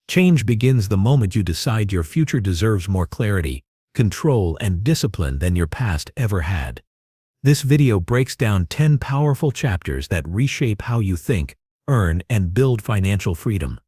Change begins the moment you decide your future deserves more clarity, control, and discipline than your past ever had. This video breaks down 10 powerful chapters that reshape how you think, earn, and build financial freedom.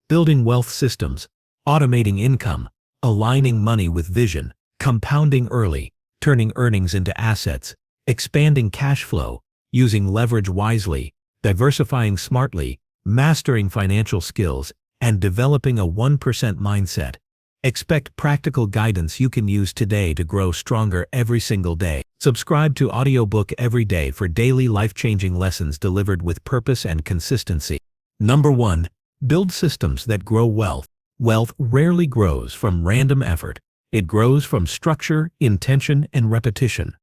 Building wealth systems, automating income, aligning money with vision, compounding early, turning earnings into assets, expanding cash flow, using leverage wisely, diversifying smartly, mastering financial skills, and developing a 1% mindset. Expect practical guidance you can use today to grow stronger every single day. Subscribe to Audiobook every day for daily life-changing lessons delivered with purpose and consistency. Number 1. Build systems that grow wealth. Wealth rarely grows from random effort. It grows from structure, intention, and repetition.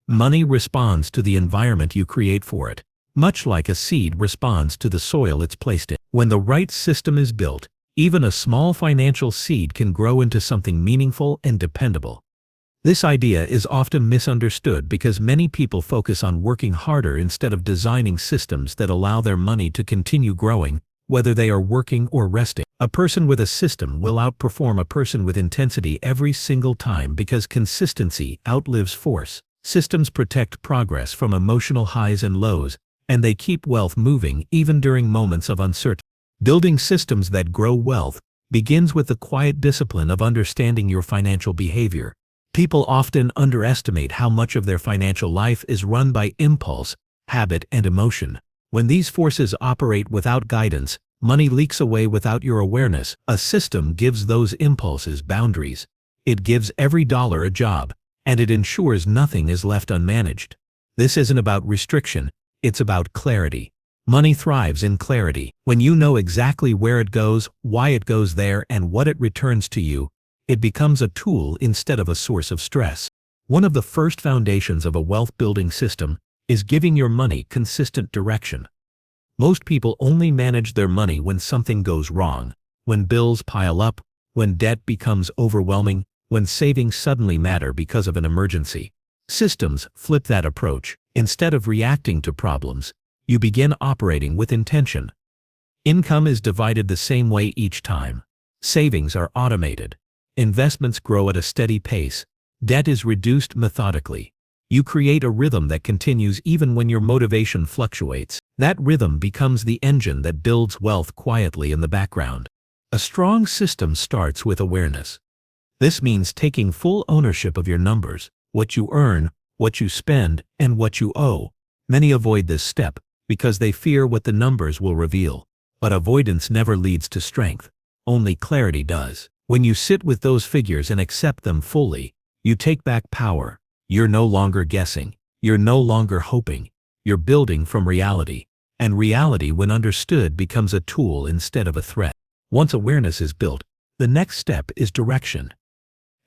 Money responds to the environment you create for it, much like a seed responds to the soil it's placed in. When the right system is built, even a small financial seed can grow into something meaningful and dependable. This idea is often misunderstood because many people focus on working harder instead of designing systems that allow their money to continue growing, whether they are working or resting. A person with a system will outperform a person with intensity every single time because consistency outlives force. Systems protect progress from emotional highs and lows, and they keep wealth moving even during moments of uncertainty. Building systems that grow wealth begins with the quiet discipline of understanding your financial behavior. People often underestimate how much of their financial life is run by impulse, habit, and emotion. When these forces operate without guidance, money leaks away without your awareness. A system gives those impulses boundaries. It gives every dollar a job, and it ensures nothing is left unmanaged. This isn't about restriction, it's about clarity. Money thrives in clarity. When you know exactly where it goes, why it goes there, and what it returns to you, it becomes a tool instead of a source of stress. One of the first foundations of a wealth-building system is giving your money consistent direction. Most people only manage their money when something goes wrong, when bills pile up, when debt becomes overwhelming, when savings suddenly matter because of an emergency. Systems flip that approach. Instead of reacting to problems, you begin operating with intention. Income is divided the same way each time. Savings are automated. Investments grow at a steady pace. Debt is reduced methodically. You create a rhythm that continues even when your motivation fluctuates. That rhythm becomes the engine that builds wealth quietly in the background. A strong system starts with awareness. This means taking full ownership of your numbers, what you earn, what you spend, and what you owe. Many avoid this step because they fear what the numbers will reveal. But avoidance never leads to strength. Only clarity does. When you sit with those figures and accept them fully, you take back power. You're no longer guessing. You're no longer hoping. You're building from reality. And reality, when understood, becomes a tool instead of a threat. Once awareness is built, the next step is direction.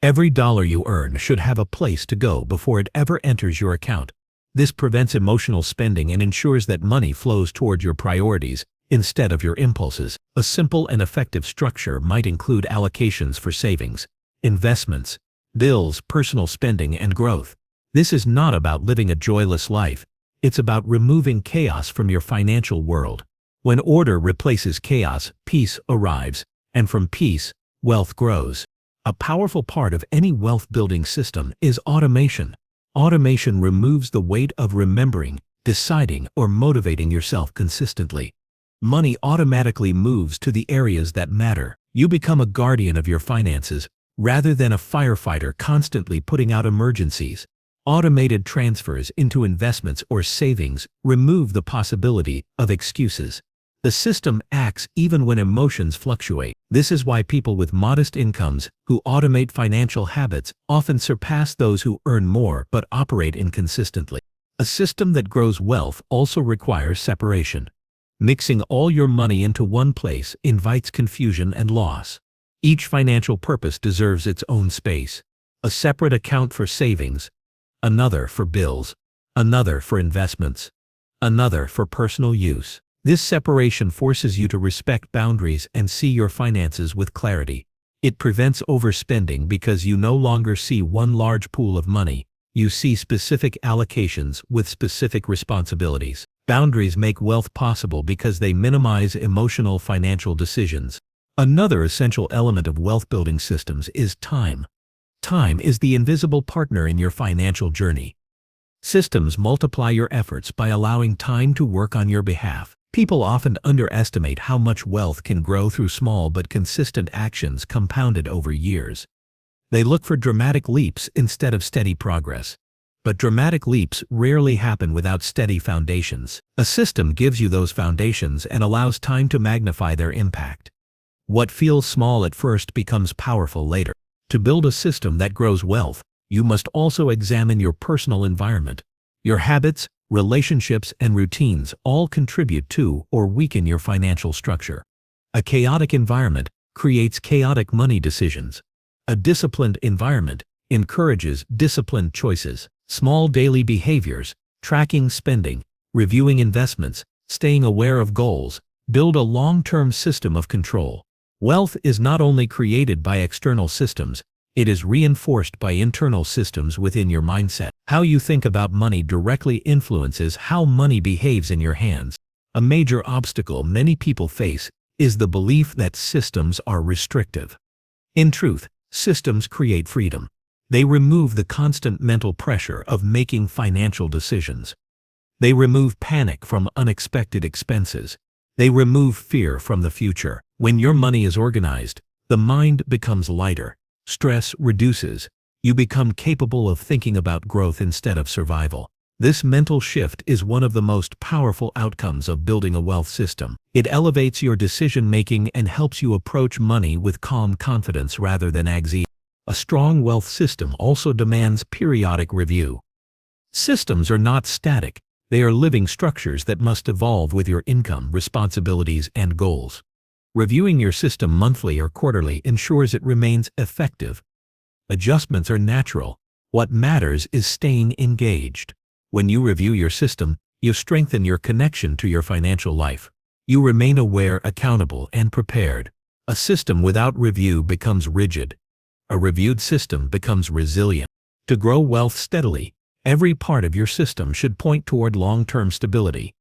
Every dollar you earn should have a place to go before it ever enters your account. This prevents emotional spending and ensures that money flows toward your priorities instead of your impulses. A simple and effective structure might include allocations for savings, investments, bills, personal spending, and growth. This is not about living a joyless life. It's about removing chaos from your financial world. When order replaces chaos, peace arrives, and from peace, wealth grows. A powerful part of any wealth-building system is automation. Automation removes the weight of remembering, deciding, or motivating yourself consistently. Money automatically moves to the areas that matter. You become a guardian of your finances, rather than a firefighter constantly putting out emergencies. Automated transfers into investments or savings remove the possibility of excuses. The system acts even when emotions fluctuate. This is why people with modest incomes who automate financial habits often surpass those who earn more but operate inconsistently. A system that grows wealth also requires separation. Mixing all your money into one place invites confusion and loss. Each financial purpose deserves its own space. A separate account for savings, another for bills, another for investments, another for personal use. This separation forces you to respect boundaries and see your finances with clarity. It prevents overspending because you no longer see one large pool of money. You see specific allocations with specific responsibilities. Boundaries make wealth possible because they minimize emotional financial decisions. Another essential element of wealth-building systems is time. Time is the invisible partner in your financial journey. Systems multiply your efforts by allowing time to work on your behalf. People often underestimate how much wealth can grow through small but consistent actions compounded over years. They look for dramatic leaps instead of steady progress. But dramatic leaps rarely happen without steady foundations. A system gives you those foundations and allows time to magnify their impact. What feels small at first becomes powerful later. To build a system that grows wealth, you must also examine your personal environment. Your habits, relationships, and routines all contribute to or weaken your financial structure. A chaotic environment creates chaotic money decisions. A disciplined environment encourages disciplined choices. Small daily behaviors, tracking spending, reviewing investments, staying aware of goals, build a long-term system of control. Wealth is not only created by external systems, it is reinforced by internal systems within your mindset. How you think about money directly influences how money behaves in your hands. A major obstacle many people face is the belief that systems are restrictive. In truth, systems create freedom. They remove the constant mental pressure of making financial decisions. They remove panic from unexpected expenses. They remove fear from the future. When your money is organized, the mind becomes lighter. Stress reduces. You become capable of thinking about growth instead of survival. This mental shift is one of the most powerful outcomes of building a wealth system. It elevates your decision-making and helps you approach money with calm confidence rather than anxiety. A strong wealth system also demands periodic review. Systems are not static. They are living structures that must evolve with your income, responsibilities, and goals. Reviewing your system monthly or quarterly ensures it remains effective. Adjustments are natural. What matters is staying engaged. When you review your system, you strengthen your connection to your financial life. You remain aware, accountable, and prepared. A system without review becomes rigid. A reviewed system becomes resilient. To grow wealth steadily, every part of your system should point toward long-term stability.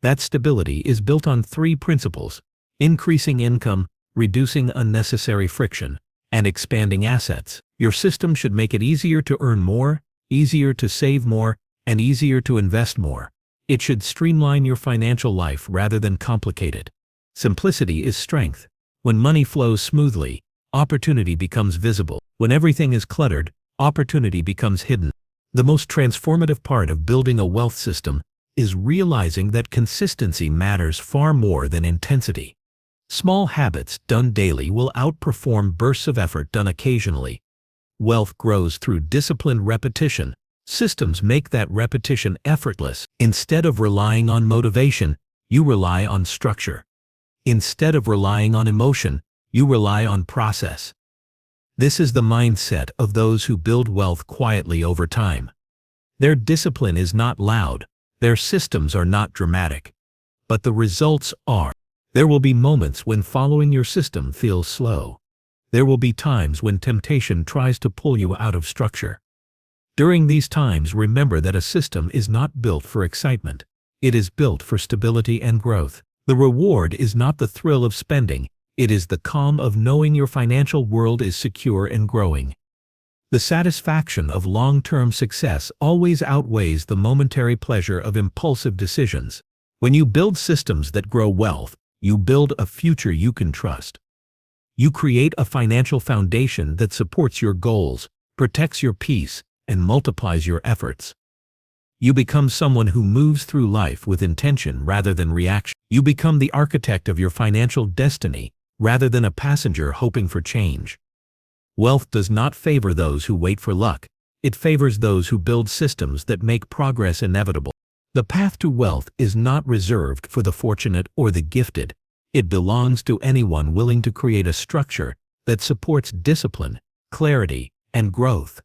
That stability is built on three principles: increasing income, reducing unnecessary friction, and expanding assets. Your system should make it easier to earn more, easier to save more, and easier to invest more. It should streamline your financial life rather than complicate it. Simplicity is strength. When money flows smoothly, opportunity becomes visible. When everything is cluttered, opportunity becomes hidden. The most transformative part of building a wealth system is realizing that consistency matters far more than intensity. Small habits done daily will outperform bursts of effort done occasionally. Wealth grows through disciplined repetition. Systems make that repetition effortless. Instead of relying on motivation, you rely on structure. Instead of relying on emotion, you rely on process. This is the mindset of those who build wealth quietly over time. Their discipline is not loud, their systems are not dramatic, but the results are. There will be moments when following your system feels slow. There will be times when temptation tries to pull you out of structure. During these times, remember that a system is not built for excitement. It is built for stability and growth. The reward is not the thrill of spending. It is the calm of knowing your financial world is secure and growing. The satisfaction of long-term success always outweighs the momentary pleasure of impulsive decisions. When you build systems that grow wealth, you build a future you can trust. You create a financial foundation that supports your goals, protects your peace, and multiplies your efforts. You become someone who moves through life with intention rather than reaction. You become the architect of your financial destiny, rather than a passenger hoping for change. Wealth does not favor those who wait for luck. It favors those who build systems that make progress inevitable. The path to wealth is not reserved for the fortunate or the gifted. It belongs to anyone willing to create a structure that supports discipline, clarity, and growth.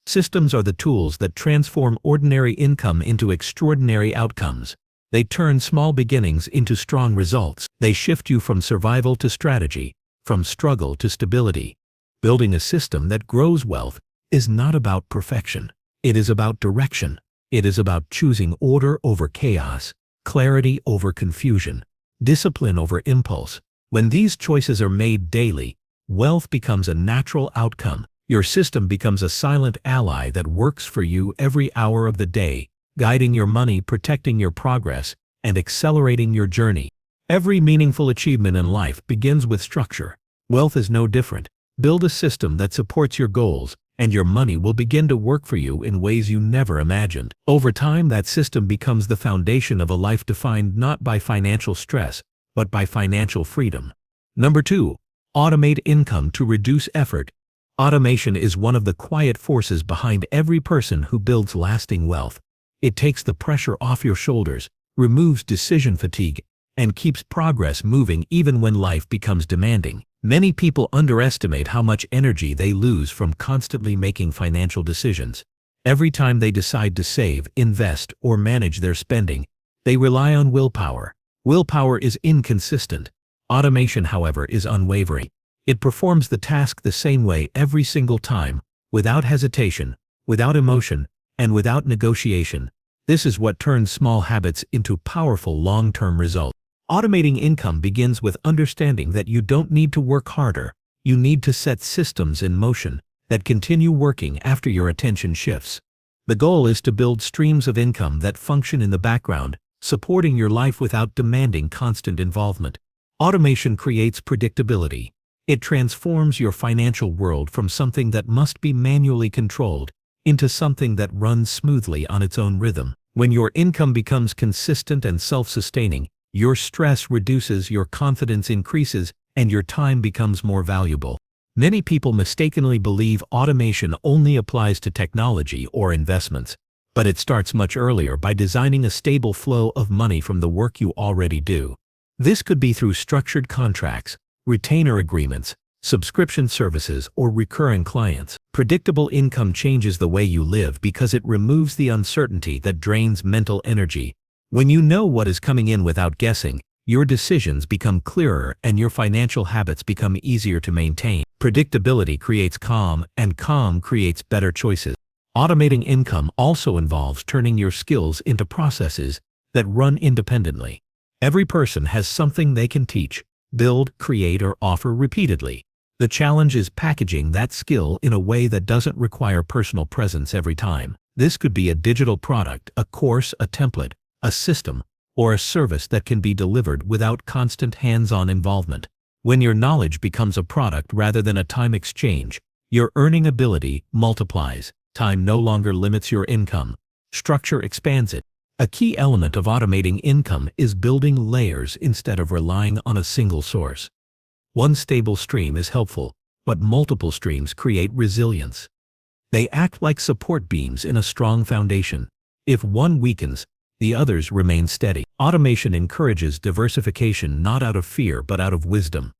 Systems are the tools that transform ordinary income into extraordinary outcomes. They turn small beginnings into strong results. They shift you from survival to strategy, from struggle to stability. Building a system that grows wealth is not about perfection. It is about direction. It is about choosing order over chaos, clarity over confusion, discipline over impulse, When these choices are made daily, wealth becomes a natural outcome. Your system becomes a silent ally that works for you every hour of the day, guiding your money, protecting your progress, and accelerating your journey. Every meaningful achievement in life begins with structure. Wealth is no different. Build a system that supports your goals, and your money will begin to work for you in ways you never imagined. Over time, that system becomes the foundation of a life defined not by financial stress, but by financial freedom. Number 2. Automate income to reduce effort. Automation is one of the quiet forces behind every person who builds lasting wealth. It takes the pressure off your shoulders, removes decision fatigue, and keeps progress moving even when life becomes demanding. Many people underestimate how much energy they lose from constantly making financial decisions. Every time they decide to save, invest, or manage their spending, they rely on willpower. Willpower is inconsistent. Automation, however, is unwavering. It performs the task the same way every single time, without hesitation, without emotion, and without negotiation. This is what turns small habits into powerful long-term results. Automating income begins with understanding that you don't need to work harder. You need to set systems in motion that continue working after your attention shifts. The goal is to build streams of income that function in the background, supporting your life without demanding constant involvement. Automation creates predictability. It transforms your financial world from something that must be manually controlled into something that runs smoothly on its own rhythm. When your income becomes consistent and self-sustaining, your stress reduces, your confidence increases, and your time becomes more valuable. Many people mistakenly believe automation only applies to technology or investments, but it starts much earlier by designing a stable flow of money from the work you already do. This could be through structured contracts, retainer agreements, subscription services, or recurring clients. Predictable income changes the way you live because it removes the uncertainty that drains mental energy. When you know what is coming in without guessing, your decisions become clearer and your financial habits become easier to maintain. Predictability creates calm, and calm creates better choices. Automating income also involves turning your skills into processes that run independently. Every person has something they can teach, build, create, or offer repeatedly. The challenge is packaging that skill in a way that doesn't require personal presence every time. This could be a digital product, a course, a template, a system, or a service that can be delivered without constant hands-on involvement. When your knowledge becomes a product rather than a time exchange, your earning ability multiplies. Time no longer limits your income. Structure expands it. A key element of automating income is building layers instead of relying on a single source. One stable stream is helpful, but multiple streams create resilience. They act like support beams in a strong foundation. If one weakens, the others remain steady. Automation encourages diversification not out of fear but out of wisdom.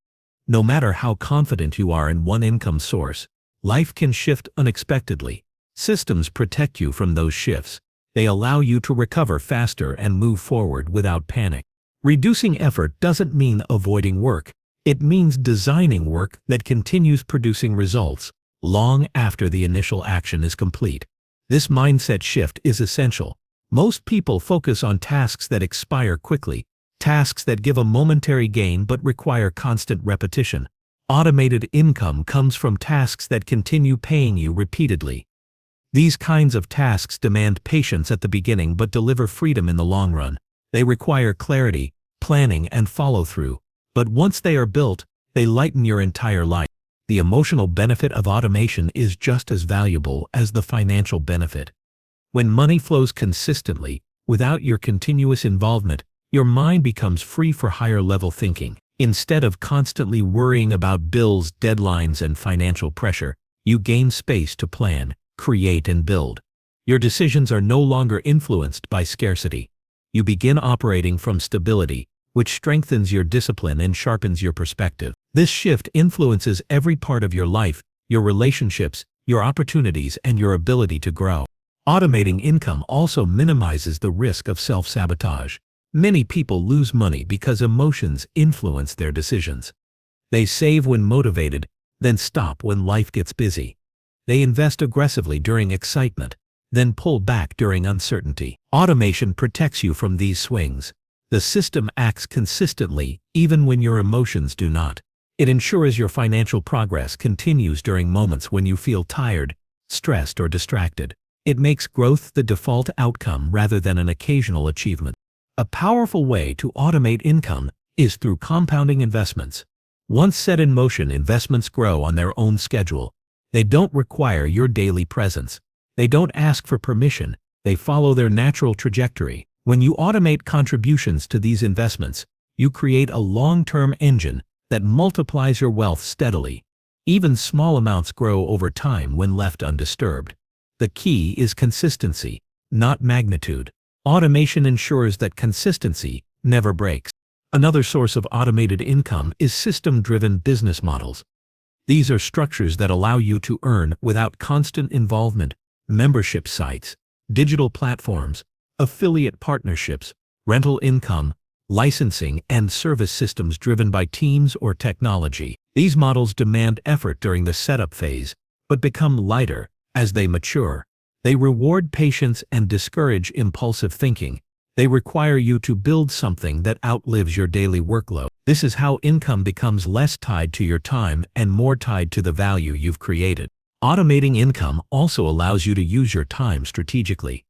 No matter how confident you are in one income source, life can shift unexpectedly. Systems protect you from those shifts. They allow you to recover faster and move forward without panic. Reducing effort doesn't mean avoiding work. It means designing work that continues producing results long after the initial action is complete. This mindset shift is essential. Most people focus on tasks that expire quickly, tasks that give a momentary gain but require constant repetition. Automated income comes from tasks that continue paying you repeatedly. These kinds of tasks demand patience at the beginning but deliver freedom in the long run. They require clarity, planning, and follow-through. But once they are built, they lighten your entire life. The emotional benefit of automation is just as valuable as the financial benefit. When money flows consistently, without your continuous involvement, your mind becomes free for higher-level thinking. Instead of constantly worrying about bills, deadlines, and financial pressure, you gain space to plan, create, and build. Your decisions are no longer influenced by scarcity. You begin operating from stability, which strengthens your discipline and sharpens your perspective. This shift influences every part of your life, your relationships, your opportunities, and your ability to grow. Automating income also minimizes the risk of self-sabotage. Many people lose money because emotions influence their decisions. They save when motivated, then stop when life gets busy. They invest aggressively during excitement, then pull back during uncertainty. Automation protects you from these swings. The system acts consistently even when your emotions do not. It ensures your financial progress continues during moments when you feel tired, stressed, or distracted. It makes growth the default outcome rather than an occasional achievement. A powerful way to automate income is through compounding investments. Once set in motion, investments grow on their own schedule. They don't require your daily presence. They don't ask for permission. They follow their natural trajectory. When you automate contributions to these investments, you create a long-term engine that multiplies your wealth steadily. Even small amounts grow over time when left undisturbed. The key is consistency, not magnitude. Automation ensures that consistency never breaks. Another source of automated income is system-driven business models. These are structures that allow you to earn without constant involvement: membership sites, digital platforms, affiliate partnerships, rental income, licensing, and service systems driven by teams or technology. These models demand effort during the setup phase, but become lighter as they mature. They reward patience and discourage impulsive thinking. They require you to build something that outlives your daily workload. This is how income becomes less tied to your time and more tied to the value you've created. Automating income also allows you to use your time strategically.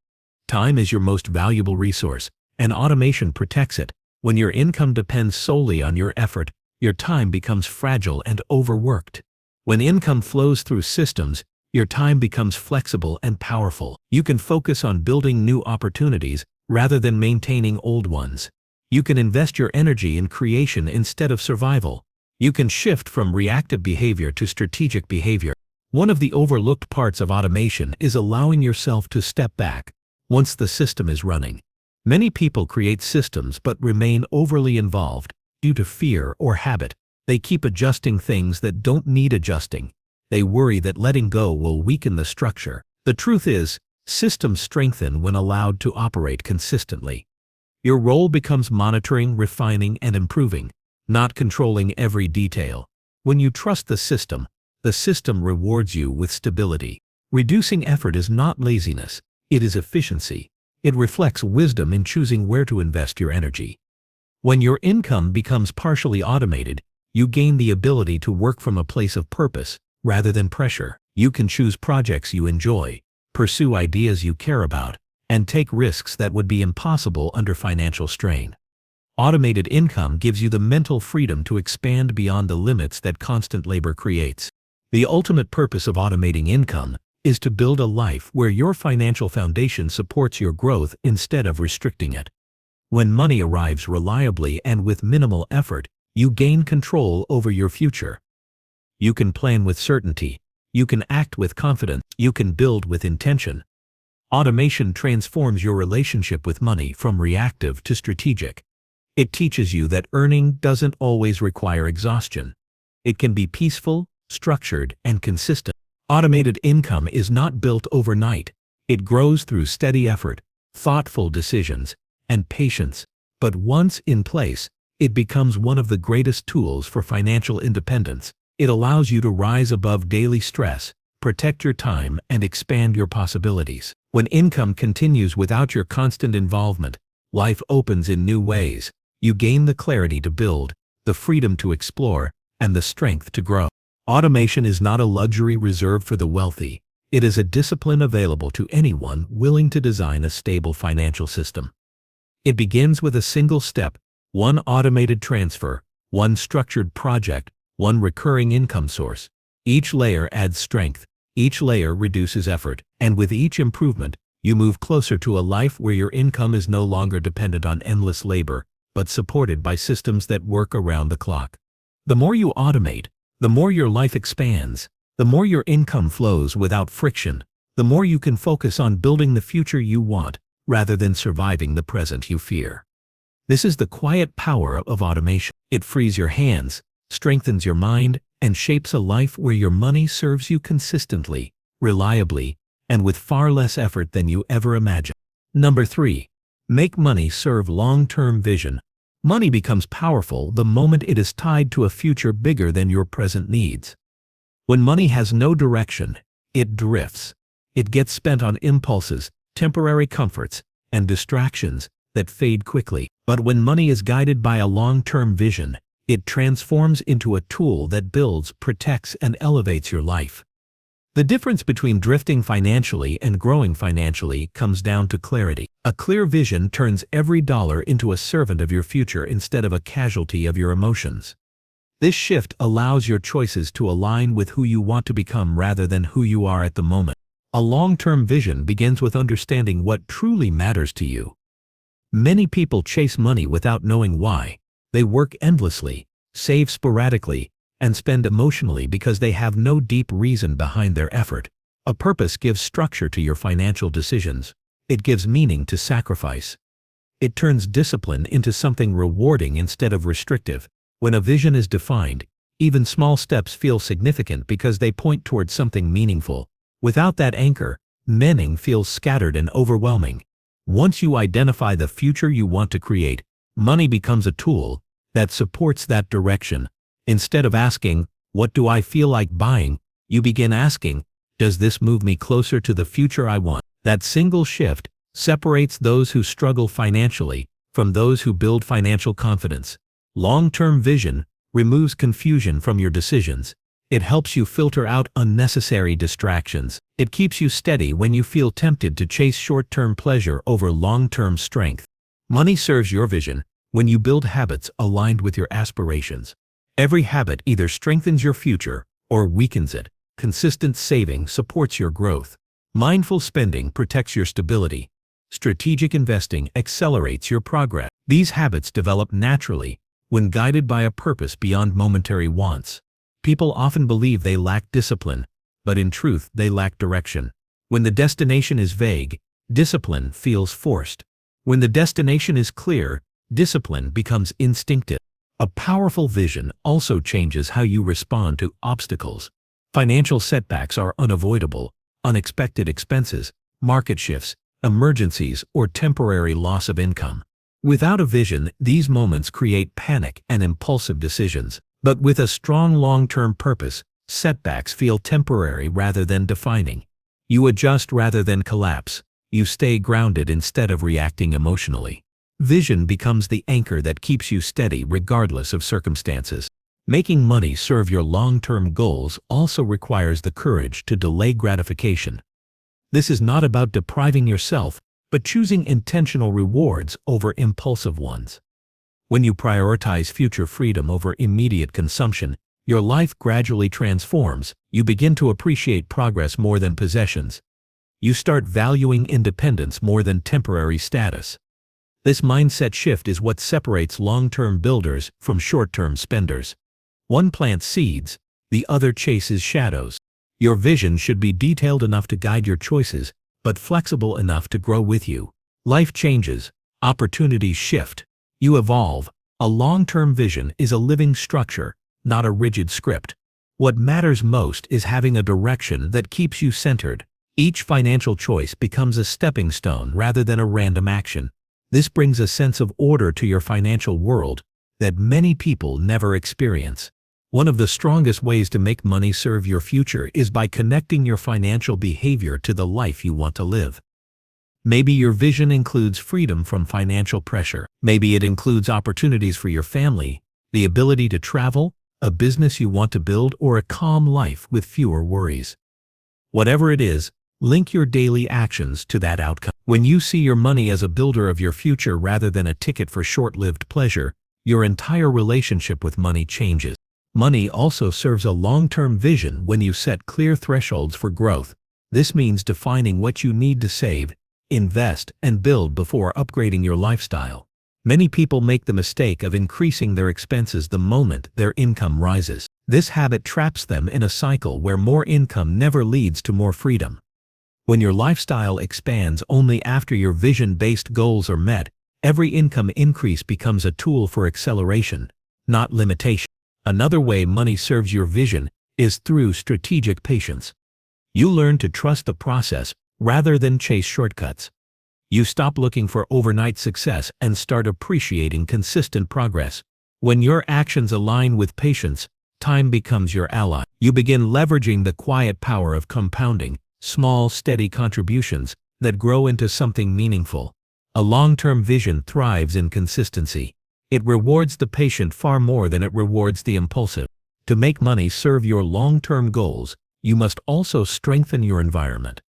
Time is your most valuable resource, and automation protects it. When your income depends solely on your effort, your time becomes fragile and overworked. When income flows through systems, your time becomes flexible and powerful. You can focus on building new opportunities rather than maintaining old ones. You can invest your energy in creation instead of survival. You can shift from reactive behavior to strategic behavior. One of the overlooked parts of automation is allowing yourself to step back once the system is running. Many people create systems but remain overly involved due to fear or habit. They keep adjusting things that don't need adjusting. They worry that letting go will weaken the structure. The truth is, systems strengthen when allowed to operate consistently. Your role becomes monitoring, refining, and improving, not controlling every detail. When you trust the system rewards you with stability. Reducing effort is not laziness, it is efficiency. It reflects wisdom in choosing where to invest your energy. When your income becomes partially automated, you gain the ability to work from a place of purpose rather than pressure. You can choose projects you enjoy, pursue ideas you care about, and take risks that would be impossible under financial strain. Automated income gives you the mental freedom to expand beyond the limits that constant labor creates. The ultimate purpose of automating income is to build a life where your financial foundation supports your growth instead of restricting it. When money arrives reliably and with minimal effort, you gain control over your future. You can plan with certainty. You can act with confidence. You can build with intention. Automation transforms your relationship with money from reactive to strategic. It teaches you that earning doesn't always require exhaustion. It can be peaceful, structured, and consistent. Automated income is not built overnight. It grows through steady effort, thoughtful decisions, and patience. But once in place, it becomes one of the greatest tools for financial independence. It allows you to rise above daily stress, protect your time, and expand your possibilities. When income continues without your constant involvement, life opens in new ways. You gain the clarity to build, the freedom to explore, and the strength to grow. Automation is not a luxury reserved for the wealthy. It is a discipline available to anyone willing to design a stable financial system. It begins with a single step: one automated transfer, one structured project, one recurring income source. Each layer adds strength, each layer reduces effort, and with each improvement, you move closer to a life where your income is no longer dependent on endless labor, but supported by systems that work around the clock. The more you automate, the more your life expands, the more your income flows without friction, the more you can focus on building the future you want rather than surviving the present you fear. This is the quiet power of automation. It frees your hands, strengthens your mind, and shapes a life where your money serves you consistently, reliably, and with far less effort than you ever imagined. Number 3. Make money serve long-term vision. Money becomes powerful the moment it is tied to a future bigger than your present needs. When money has no direction, it drifts. It gets spent on impulses, temporary comforts, and distractions that fade quickly. But when money is guided by a long-term vision, it transforms into a tool that builds, protects, and elevates your life. The difference between drifting financially and growing financially comes down to clarity. A clear vision turns every dollar into a servant of your future instead of a casualty of your emotions. This shift allows your choices to align with who you want to become rather than who you are at the moment. A long-term vision begins with understanding what truly matters to you. Many people chase money without knowing why. They work endlessly, save sporadically, and spend emotionally because they have no deep reason behind their effort. A purpose gives structure to your financial decisions. It gives meaning to sacrifice. It turns discipline into something rewarding instead of restrictive. When a vision is defined, even small steps feel significant because they point towards something meaningful. Without that anchor, meaning feels scattered and overwhelming. Once you identify the future you want to create, money becomes a tool that supports that direction. Instead of asking, "What do I feel like buying?" you begin asking, "Does this move me closer to the future I want?" That single shift separates those who struggle financially from those who build financial confidence. Long-term vision removes confusion from your decisions. It helps you filter out unnecessary distractions. It keeps you steady when you feel tempted to chase short-term pleasure over long-term strength. Money serves your vision when you build habits aligned with your aspirations. Every habit either strengthens your future or weakens it. Consistent saving supports your growth. Mindful spending protects your stability. Strategic investing accelerates your progress. These habits develop naturally when guided by a purpose beyond momentary wants. People often believe they lack discipline, but in truth they lack direction. When the destination is vague, discipline feels forced. When the destination is clear, discipline becomes instinctive. A powerful vision also changes how you respond to obstacles. Financial setbacks are unavoidable. Unexpected expenses, market shifts, emergencies, or temporary loss of income. Without a vision, these moments create panic and impulsive decisions. But with a strong long-term purpose, setbacks feel temporary rather than defining. You adjust rather than collapse. You stay grounded instead of reacting emotionally. Vision becomes the anchor that keeps you steady regardless of circumstances. Making money serve your long-term goals also requires the courage to delay gratification. This is not about depriving yourself, but choosing intentional rewards over impulsive ones. When you prioritize future freedom over immediate consumption, your life gradually transforms. You begin to appreciate progress more than possessions. You start valuing independence more than temporary status. This mindset shift is what separates long-term builders from short-term spenders. One plants seeds, the other chases shadows. Your vision should be detailed enough to guide your choices, but flexible enough to grow with you. Life changes, opportunities shift, you evolve. A long-term vision is a living structure, not a rigid script. What matters most is having a direction that keeps you centered. Each financial choice becomes a stepping stone rather than a random action. This brings a sense of order to your financial world that many people never experience. One of the strongest ways to make money serve your future is by connecting your financial behavior to the life you want to live. Maybe your vision includes freedom from financial pressure. Maybe it includes opportunities for your family, the ability to travel, a business you want to build, or a calm life with fewer worries. Whatever it is, link your daily actions to that outcome. When you see your money as a builder of your future rather than a ticket for short-lived pleasure, your entire relationship with money changes. Money also serves a long-term vision when you set clear thresholds for growth. This means defining what you need to save, invest, and build before upgrading your lifestyle. Many people make the mistake of increasing their expenses the moment their income rises. This habit traps them in a cycle where more income never leads to more freedom. When your lifestyle expands only after your vision-based goals are met, every income increase becomes a tool for acceleration, not limitation. Another way money serves your vision is through strategic patience. You learn to trust the process rather than chase shortcuts. You stop looking for overnight success and start appreciating consistent progress. When your actions align with patience, time becomes your ally. You begin leveraging the quiet power of compounding, small, steady contributions that grow into something meaningful. A long-term vision thrives in consistency. It rewards the patient far more than it rewards the impulsive. To make money serve your long-term goals, you must also strengthen your environment.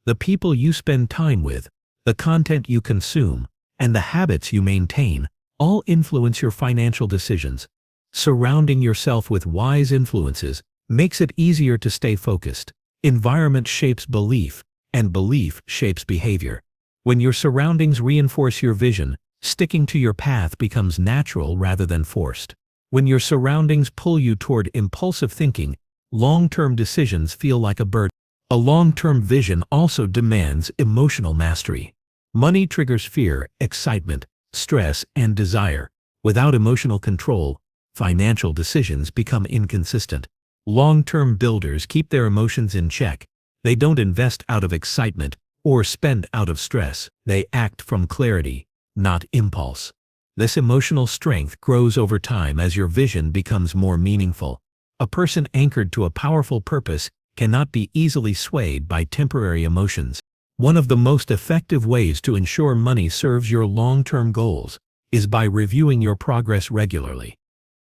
The people you spend time with, the content you consume, and the habits you maintain all influence your financial decisions. Surrounding yourself with wise influences makes it easier to stay focused. Environment shapes belief, and belief shapes behavior. When your surroundings reinforce your vision, sticking to your path becomes natural rather than forced. When your surroundings pull you toward impulsive thinking, long-term decisions feel like a burden. A long-term vision also demands emotional mastery. Money triggers fear, excitement, stress, and desire. Without emotional control, financial decisions become inconsistent. Long-term builders keep their emotions in check. They don't invest out of excitement or spend out of stress. They act from clarity, not impulse. This emotional strength grows over time as your vision becomes more meaningful. A person anchored to a powerful purpose cannot be easily swayed by temporary emotions. One of the most effective ways to ensure money serves your long-term goals is by reviewing your progress regularly.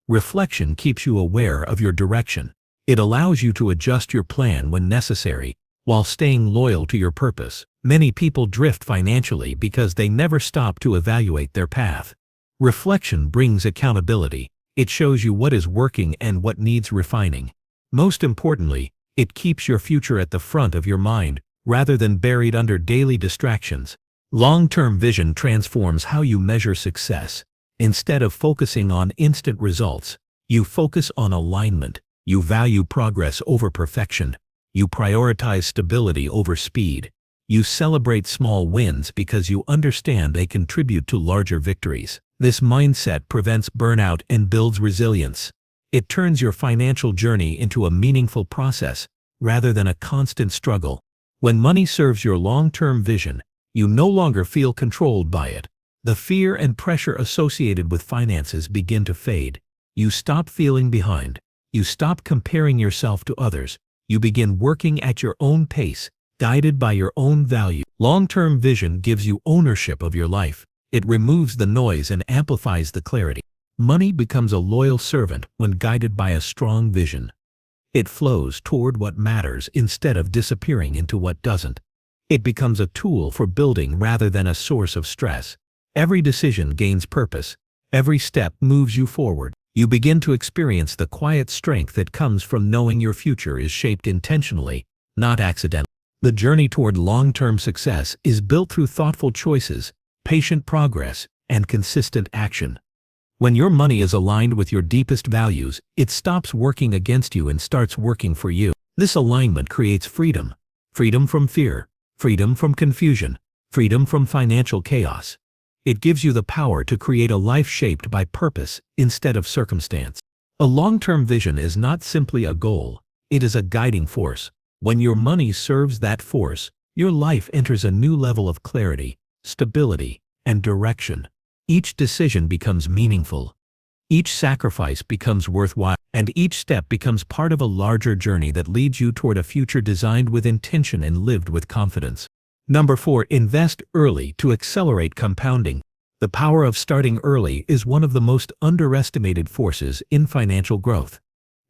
Reflection keeps you aware of your direction. It allows you to adjust your plan when necessary, while staying loyal to your purpose. Many people drift financially because they never stop to evaluate their path. Reflection brings accountability. It shows you what is working and what needs refining. Most importantly, it keeps your future at the front of your mind, rather than buried under daily distractions. Long-term vision transforms how you measure success. Instead of focusing on instant results, you focus on alignment. You value progress over perfection. You prioritize stability over speed. You celebrate small wins because you understand they contribute to larger victories. This mindset prevents burnout and builds resilience. It turns your financial journey into a meaningful process, rather than a constant struggle. When money serves your long-term vision, you no longer feel controlled by it. The fear and pressure associated with finances begin to fade. You stop feeling behind. You stop comparing yourself to others. You begin working at your own pace, guided by your own value. Long-term vision gives you ownership of your life. It removes the noise and amplifies the clarity. Money becomes a loyal servant when guided by a strong vision. It flows toward what matters instead of disappearing into what doesn't. It becomes a tool for building rather than a source of stress. Every decision gains purpose. Every step moves you forward. You begin to experience the quiet strength that comes from knowing your future is shaped intentionally, not accidentally. The journey toward long-term success is built through thoughtful choices, patient progress, and consistent action. When your money is aligned with your deepest values, it stops working against you and starts working for you. This alignment creates freedom. Freedom from fear, freedom from confusion, freedom from financial chaos. It gives you the power to create a life shaped by purpose instead of circumstance. A long-term vision is not simply a goal, it is a guiding force. When your money serves that force, your life enters a new level of clarity, stability, and direction. Each decision becomes meaningful. Each sacrifice becomes worthwhile, and each step becomes part of a larger journey that leads you toward a future designed with intention and lived with confidence. Number 4. Invest early to accelerate compounding. The power of starting early is one of the most underestimated forces in financial growth.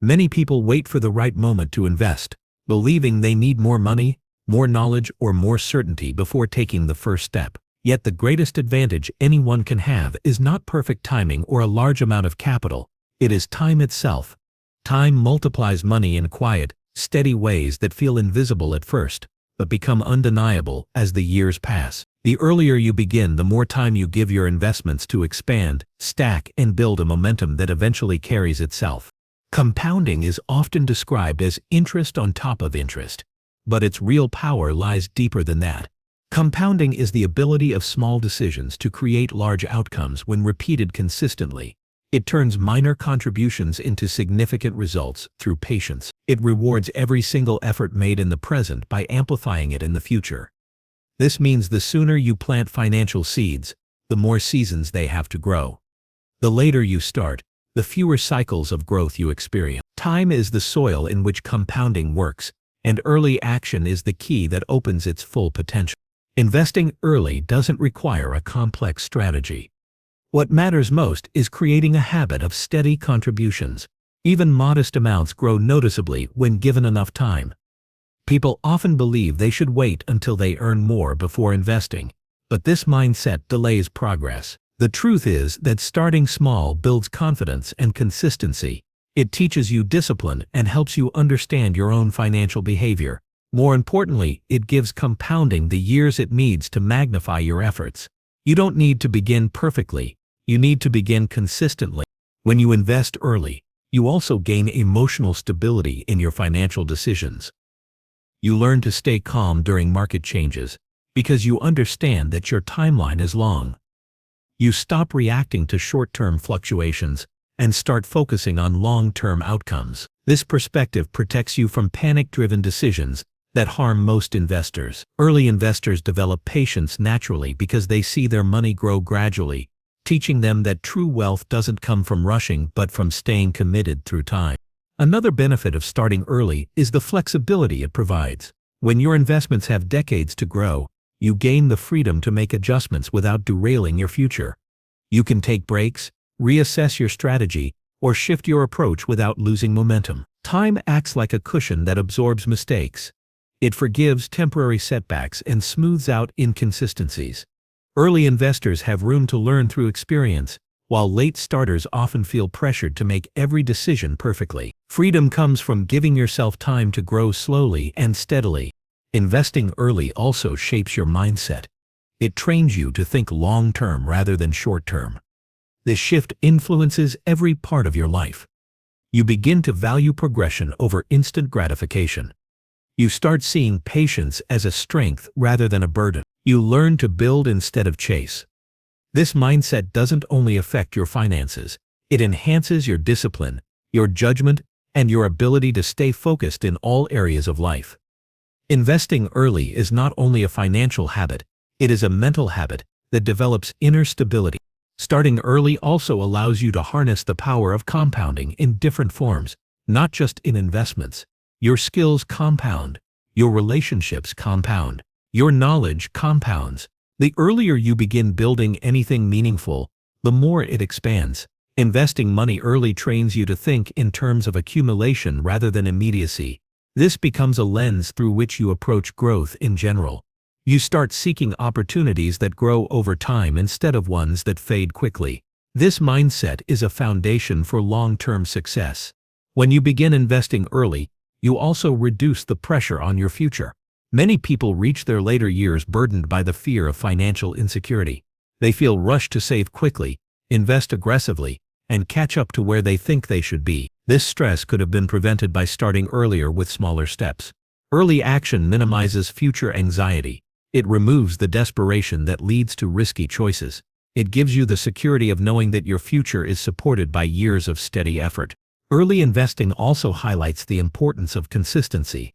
Many people wait for the right moment to invest, believing they need more money, more knowledge, or more certainty before taking the first step. Yet the greatest advantage anyone can have is not perfect timing or a large amount of capital. It is time itself. Time multiplies money in quiet, steady ways that feel invisible at first, but become undeniable as the years pass. The earlier you begin, the more time you give your investments to expand, stack, and build a momentum that eventually carries itself. Compounding is often described as interest on top of interest, but its real power lies deeper than that. Compounding is the ability of small decisions to create large outcomes when repeated consistently. It turns minor contributions into significant results through patience. It rewards every single effort made in the present by amplifying it in the future. This means the sooner you plant financial seeds, the more seasons they have to grow. The later you start, the fewer cycles of growth you experience. Time is the soil in which compounding works, and early action is the key that opens its full potential. Investing early doesn't require a complex strategy. What matters most is creating a habit of steady contributions. Even modest amounts grow noticeably when given enough time. People often believe they should wait until they earn more before investing, but this mindset delays progress. The truth is that starting small builds confidence and consistency. It teaches you discipline and helps you understand your own financial behavior. More importantly, it gives compounding the years it needs to magnify your efforts. You don't need to begin perfectly. You need to begin consistently. When you invest early, you also gain emotional stability in your financial decisions. You learn to stay calm during market changes because you understand that your timeline is long. You stop reacting to short-term fluctuations and start focusing on long-term outcomes. This perspective protects you from panic-driven decisions that harm most investors. Early investors develop patience naturally because they see their money grow gradually, teaching them that true wealth doesn't come from rushing but from staying committed through time. Another benefit of starting early is the flexibility it provides. When your investments have decades to grow, you gain the freedom to make adjustments without derailing your future. You can take breaks, reassess your strategy, or shift your approach without losing momentum. Time acts like a cushion that absorbs mistakes. It forgives temporary setbacks and smooths out inconsistencies. Early investors have room to learn through experience, while late starters often feel pressured to make every decision perfectly. Freedom comes from giving yourself time to grow slowly and steadily. Investing early also shapes your mindset. It trains you to think long-term rather than short-term. This shift influences every part of your life. You begin to value progression over instant gratification. You start seeing patience as a strength rather than a burden. You learn to build instead of chase. This mindset doesn't only affect your finances, it enhances your discipline, your judgment, and your ability to stay focused in all areas of life. Investing early is not only a financial habit, it is a mental habit that develops inner stability. Starting early also allows you to harness the power of compounding in different forms, not just in investments. Your skills compound, your relationships compound, your knowledge compounds. The earlier you begin building anything meaningful, the more it expands. Investing money early trains you to think in terms of accumulation rather than immediacy. This becomes a lens through which you approach growth in general. You start seeking opportunities that grow over time instead of ones that fade quickly. This mindset is a foundation for long-term success. When you begin investing early, you also reduce the pressure on your future. Many people reach their later years burdened by the fear of financial insecurity. They feel rushed to save quickly, invest aggressively, and catch up to where they think they should be. This stress could have been prevented by starting earlier with smaller steps. Early action minimizes future anxiety. It removes the desperation that leads to risky choices. It gives you the security of knowing that your future is supported by years of steady effort. Early investing also highlights the importance of consistency.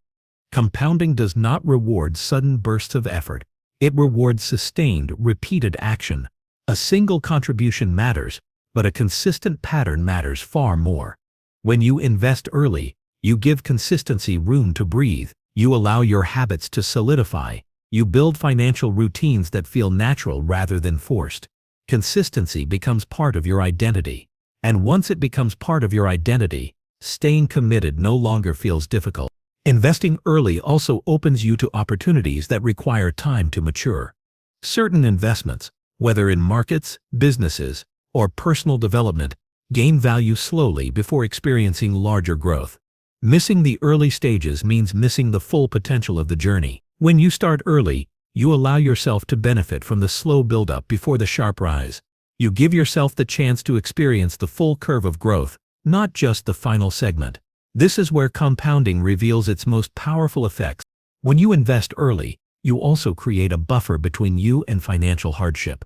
Compounding does not reward sudden bursts of effort. It rewards sustained, repeated action. A single contribution matters, but a consistent pattern matters far more. When you invest early, you give consistency room to breathe. You allow your habits to solidify. You build financial routines that feel natural rather than forced. Consistency becomes part of your identity. And once it becomes part of your identity, staying committed no longer feels difficult. Investing early also opens you to opportunities that require time to mature. Certain investments, whether in markets, businesses, or personal development, gain value slowly before experiencing larger growth. Missing the early stages means missing the full potential of the journey. When you start early, you allow yourself to benefit from the slow buildup before the sharp rise. You give yourself the chance to experience the full curve of growth, not just the final segment. This is where compounding reveals its most powerful effects. When you invest early, you also create a buffer between you and financial hardship.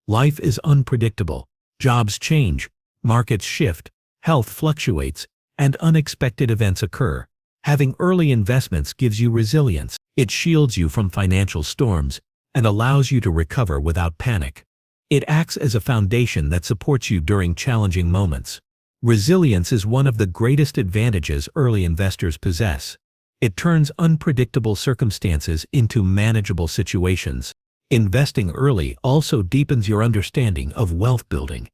Life is unpredictable. Jobs change, markets shift, health fluctuates, and unexpected events occur. Having early investments gives you resilience. It shields you from financial storms and allows you to recover without panic. It acts as a foundation that supports you during challenging moments. Resilience is one of the greatest advantages early investors possess. It turns unpredictable circumstances into manageable situations. Investing early also deepens your understanding of wealth building.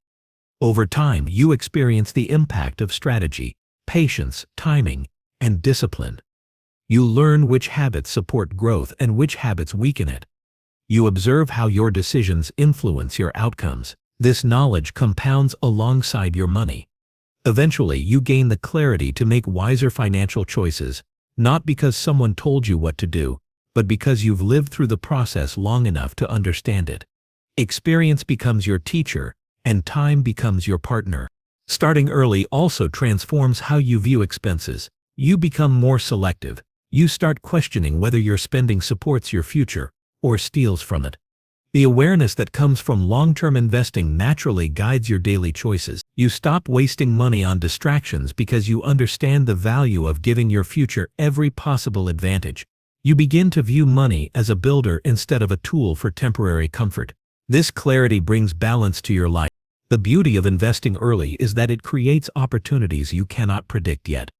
Over time, you experience the impact of strategy, patience, timing, and discipline. You learn which habits support growth and which habits weaken it. You observe how your decisions influence your outcomes. This knowledge compounds alongside your money. Eventually, you gain the clarity to make wiser financial choices, not because someone told you what to do, but because you've lived through the process long enough to understand it. Experience becomes your teacher, and time becomes your partner. Starting early also transforms how you view expenses. You become more selective. You start questioning whether your spending supports your future or steals from it. The awareness that comes from long-term investing naturally guides your daily choices. You stop wasting money on distractions because you understand the value of giving your future every possible advantage. You begin to view money as a builder instead of a tool for temporary comfort. This clarity brings balance to your life. The beauty of investing early is that it creates opportunities you cannot predict yet.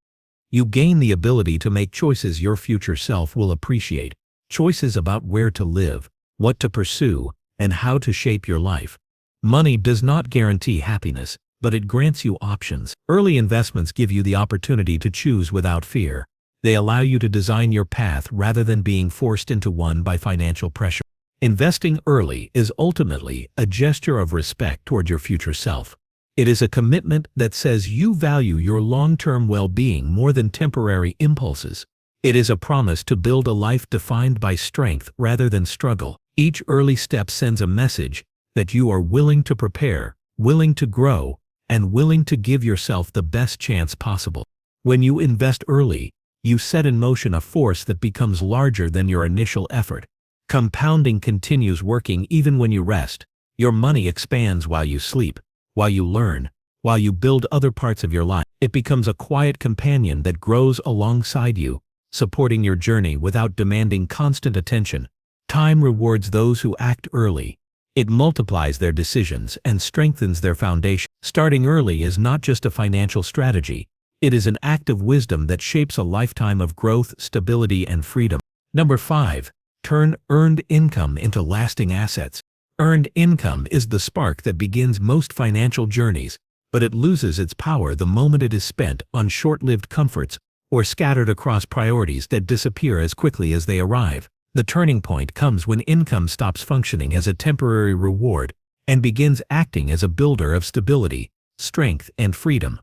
You gain the ability to make choices your future self will appreciate, choices about where to live, what to pursue, and how to shape your life. Money does not guarantee happiness, but it grants you options. Early investments give you the opportunity to choose without fear. They allow you to design your path rather than being forced into one by financial pressure. Investing early is ultimately a gesture of respect toward your future self. It is a commitment that says you value your long-term well-being more than temporary impulses. It is a promise to build a life defined by strength rather than struggle. Each early step sends a message that you are willing to prepare, willing to grow, and willing to give yourself the best chance possible. When you invest early, you set in motion a force that becomes larger than your initial effort. Compounding continues working even when you rest. Your money expands while you sleep, while you learn, while you build other parts of your life. It becomes a quiet companion that grows alongside you, supporting your journey without demanding constant attention. Time rewards those who act early. It multiplies their decisions and strengthens their foundation. Starting early is not just a financial strategy. It is an act of wisdom that shapes a lifetime of growth, stability, and freedom. Number 5. Turn earned income into lasting assets. Earned income is the spark that begins most financial journeys, but it loses its power the moment it is spent on short-lived comforts or scattered across priorities that disappear as quickly as they arrive. The turning point comes when income stops functioning as a temporary reward and begins acting as a builder of stability, strength, and freedom.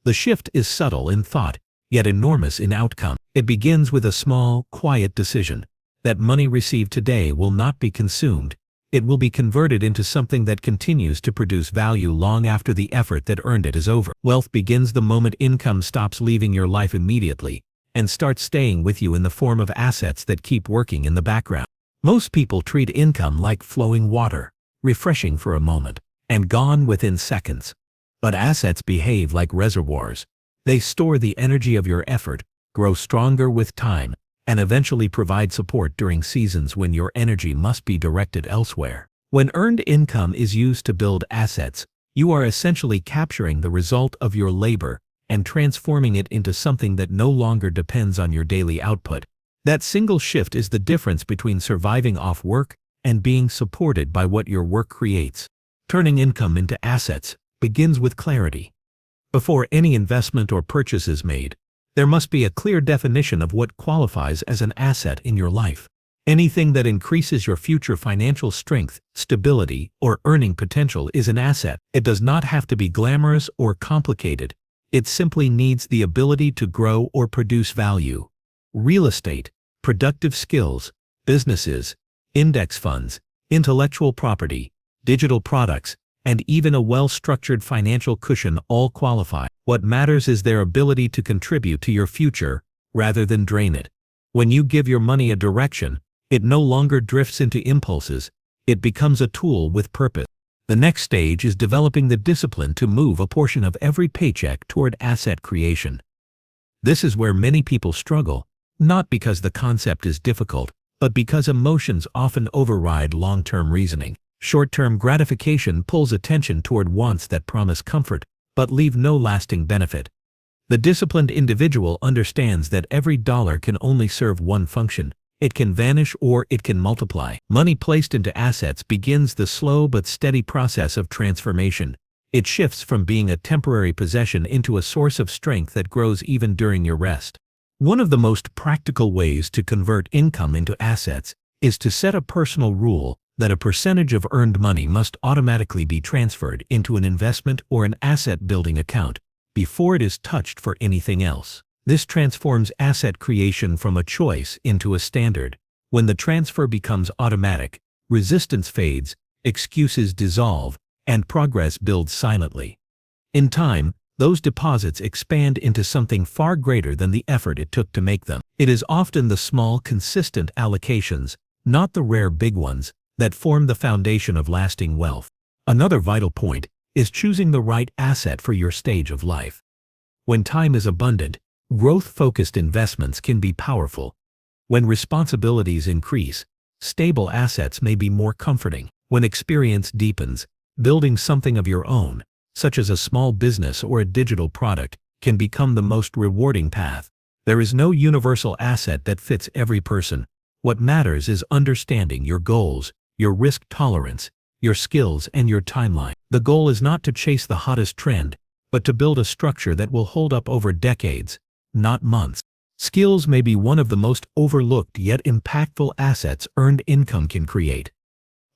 The shift is subtle in thought, yet enormous in outcome. It begins with a small, quiet decision that money received today will not be consumed. It will be converted into something that continues to produce value long after the effort that earned it is over. Wealth begins the moment income stops leaving your life immediately and starts staying with you in the form of assets that keep working in the background. Most people treat income like flowing water, refreshing for a moment, and gone within seconds. But assets behave like reservoirs. They store the energy of your effort, grow stronger with time, and eventually provide support during seasons when your energy must be directed elsewhere. When earned income is used to build assets, you are essentially capturing the result of your labor and transforming it into something that no longer depends on your daily output. That single shift is the difference between surviving off work and being supported by what your work creates. Turning income into assets begins with clarity. Before any investment or purchase is made, there must be a clear definition of what qualifies as an asset in your life. Anything that increases your future financial strength, stability, or earning potential is an asset. It does not have to be glamorous or complicated. It simply needs the ability to grow or produce value. Real estate, productive skills, businesses, index funds, intellectual property, digital products, and even a well-structured financial cushion all qualify. What matters is their ability to contribute to your future rather than drain it. When you give your money a direction, it no longer drifts into impulses. It becomes a tool with purpose. The next stage is developing the discipline to move a portion of every paycheck toward asset creation. This is where many people struggle, not because the concept is difficult, but because emotions often override long-term reasoning. Short-term gratification pulls attention toward wants that promise comfort, but leave no lasting benefit. The disciplined individual understands that every dollar can only serve one function. It can vanish or it can multiply. Money placed into assets begins the slow but steady process of transformation. It shifts from being a temporary possession into a source of strength that grows even during your rest. One of the most practical ways to convert income into assets is to set a personal rule that a percentage of earned money must automatically be transferred into an investment or an asset-building account before it is touched for anything else. This transforms asset creation from a choice into a standard. When the transfer becomes automatic, resistance fades, excuses dissolve, and progress builds silently. In time, those deposits expand into something far greater than the effort it took to make them. It is often the small, consistent allocations, not the rare big ones, that form the foundation of lasting wealth. Another vital point is choosing the right asset for your stage of life. When time is abundant, growth-focused investments can be powerful. When responsibilities increase, stable assets may be more comforting. When experience deepens, building something of your own, such as a small business or a digital product, can become the most rewarding path. There is no universal asset that fits every person. What matters is understanding your goals, your risk tolerance, your skills, and your timeline. The goal is not to chase the hottest trend, but to build a structure that will hold up over decades, not months. Skills may be one of the most overlooked yet impactful assets earned income can create.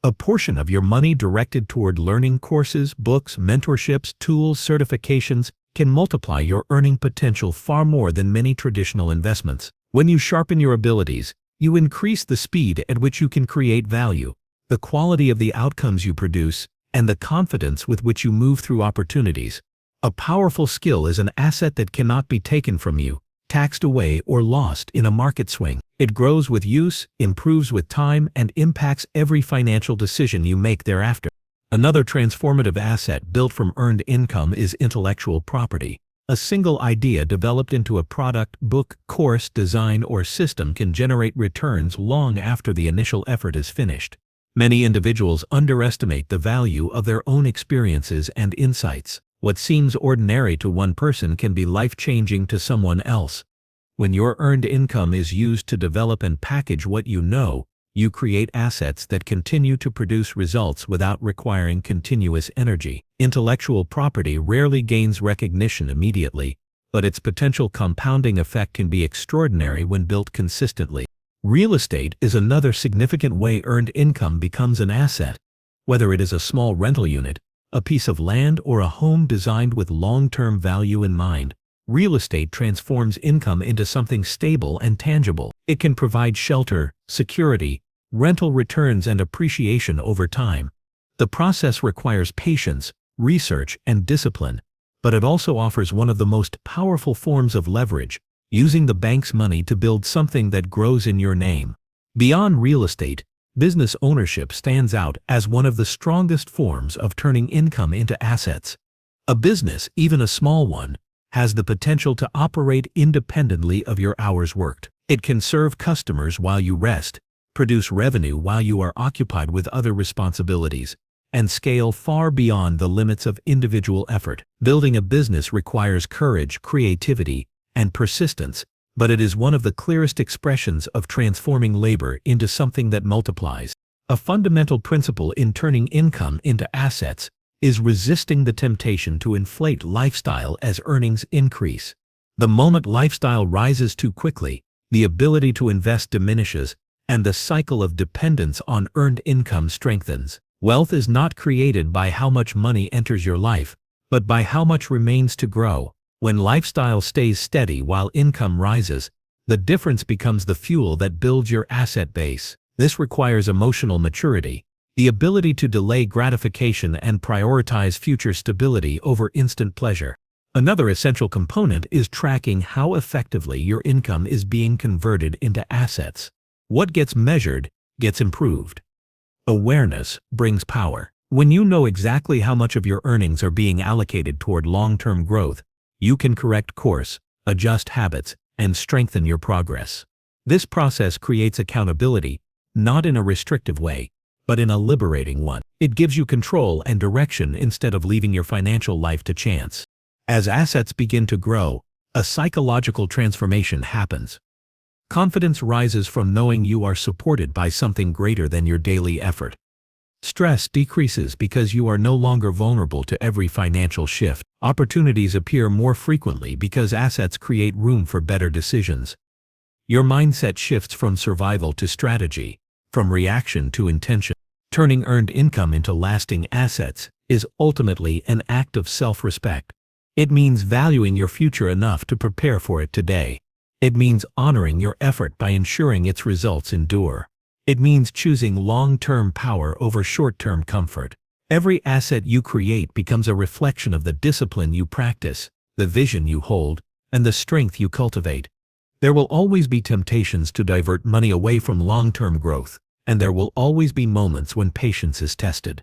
A portion of your money directed toward learning courses, books, mentorships, tools, certifications can multiply your earning potential far more than many traditional investments. When you sharpen your abilities, you increase the speed at which you can create value, the quality of the outcomes you produce, and the confidence with which you move through opportunities. A powerful skill is an asset that cannot be taken from you, taxed away, or lost in a market swing. It grows with use, improves with time, and impacts every financial decision you make thereafter. Another transformative asset built from earned income is intellectual property. A single idea developed into a product, book, course, design, or system can generate returns long after the initial effort is finished. Many individuals underestimate the value of their own experiences and insights. What seems ordinary to one person can be life-changing to someone else. When your earned income is used to develop and package what you know, you create assets that continue to produce results without requiring continuous energy. Intellectual property rarely gains recognition immediately, but its potential compounding effect can be extraordinary when built consistently. Real estate is another significant way earned income becomes an asset. Whether it is a small rental unit, a piece of land, or a home designed with long-term value in mind, real estate transforms income into something stable and tangible. It can provide shelter, security, rental returns, and appreciation over time. The process requires patience, research, and discipline, but it also offers one of the most powerful forms of leverage, using the bank's money to build something that grows in your name. Beyond real estate, business ownership stands out as one of the strongest forms of turning income into assets. A business, even a small one, has the potential to operate independently of your hours worked. It can serve customers while you rest, produce revenue while you are occupied with other responsibilities, and scale far beyond the limits of individual effort. Building a business requires courage, creativity, and persistence, but it is one of the clearest expressions of transforming labor into something that multiplies. A fundamental principle in turning income into assets is resisting the temptation to inflate lifestyle as earnings increase. The moment lifestyle rises too quickly, the ability to invest diminishes, and the cycle of dependence on earned income strengthens. Wealth is not created by how much money enters your life, but by how much remains to grow. When lifestyle stays steady while income rises, the difference becomes the fuel that builds your asset base. This requires emotional maturity, the ability to delay gratification and prioritize future stability over instant pleasure. Another essential component is tracking how effectively your income is being converted into assets. What gets measured gets improved. Awareness brings power. When you know exactly how much of your earnings are being allocated toward long-term growth, you can correct course, adjust habits, and strengthen your progress. This process creates accountability, not in a restrictive way, but in a liberating one. It gives you control and direction instead of leaving your financial life to chance. As assets begin to grow, a psychological transformation happens. Confidence rises from knowing you are supported by something greater than your daily effort. Stress decreases because you are no longer vulnerable to every financial shift. Opportunities appear more frequently because assets create room for better decisions. Your mindset shifts from survival to strategy, from reaction to intention. Turning earned income into lasting assets is ultimately an act of self-respect. It means valuing your future enough to prepare for it today. It means honoring your effort by ensuring its results endure. It means choosing long-term power over short-term comfort. Every asset you create becomes a reflection of the discipline you practice, the vision you hold, and the strength you cultivate. There will always be temptations to divert money away from long-term growth, and there will always be moments when patience is tested.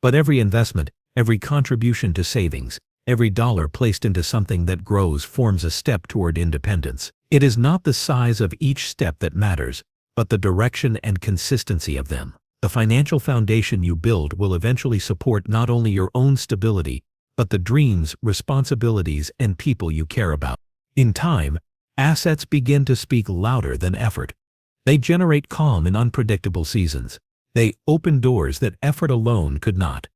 But every investment, every contribution to savings, every dollar placed into something that grows forms a step toward independence. It is not the size of each step that matters, but the direction and consistency of them. The financial foundation you build will eventually support not only your own stability, but the dreams, responsibilities, and people you care about. In time, assets begin to speak louder than effort. They generate calm in unpredictable seasons. They open doors that effort alone could not.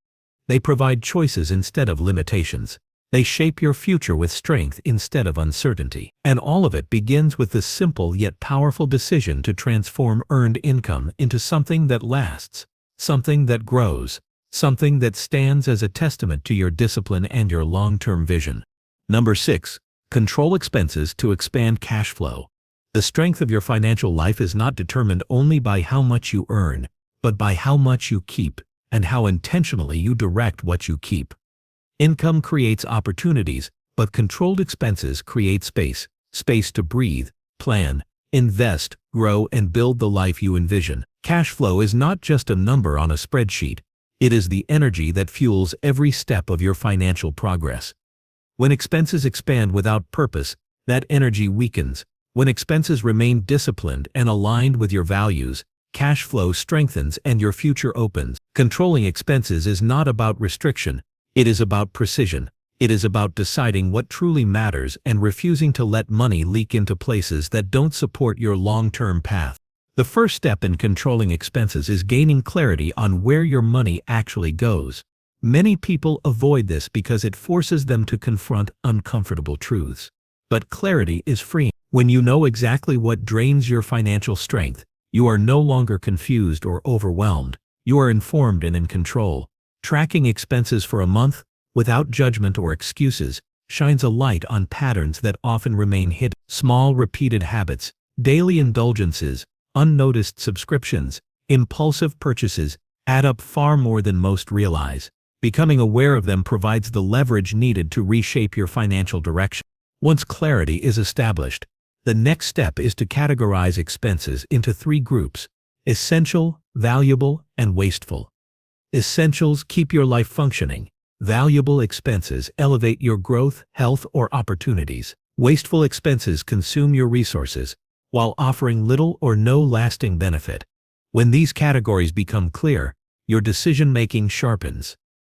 They provide choices instead of limitations. They shape your future with strength instead of uncertainty. And all of it begins with the simple yet powerful decision to transform earned income into something that lasts, something that grows, something that stands as a testament to your discipline and your long-term vision. Number 6. Control expenses to expand cash flow. The strength of your financial life is not determined only by how much you earn, but by how much you keep and how intentionally you direct what you keep. Income creates opportunities, but controlled expenses create space to breathe, plan, invest, grow, and build the life you envision. Cash flow is not just a number on a spreadsheet. It is the energy that fuels every step of your financial progress. When expenses expand without purpose, that energy weakens. When expenses remain disciplined and aligned with your values, cash flow strengthens and your future opens. Controlling expenses is not about restriction. It is about precision. It is about deciding what truly matters and refusing to let money leak into places that don't support your long-term path. The first step in controlling expenses is gaining clarity on where your money actually goes. Many people avoid this because it forces them to confront uncomfortable truths. But clarity is freeing. When you know exactly what drains your financial strength, you are no longer confused or overwhelmed. You are informed and in control. Tracking expenses for a month, without judgment or excuses, shines a light on patterns that often remain hidden. Small repeated habits, daily indulgences, unnoticed subscriptions, impulsive purchases add up far more than most realize. Becoming aware of them provides the leverage needed to reshape your financial direction. Once clarity is established, the next step is to categorize expenses into 3 groups: essential, valuable, and wasteful. Essentials keep your life functioning. Valuable expenses elevate your growth, health, or opportunities. Wasteful expenses consume your resources, while offering little or no lasting benefit. When these categories become clear, your decision-making sharpens.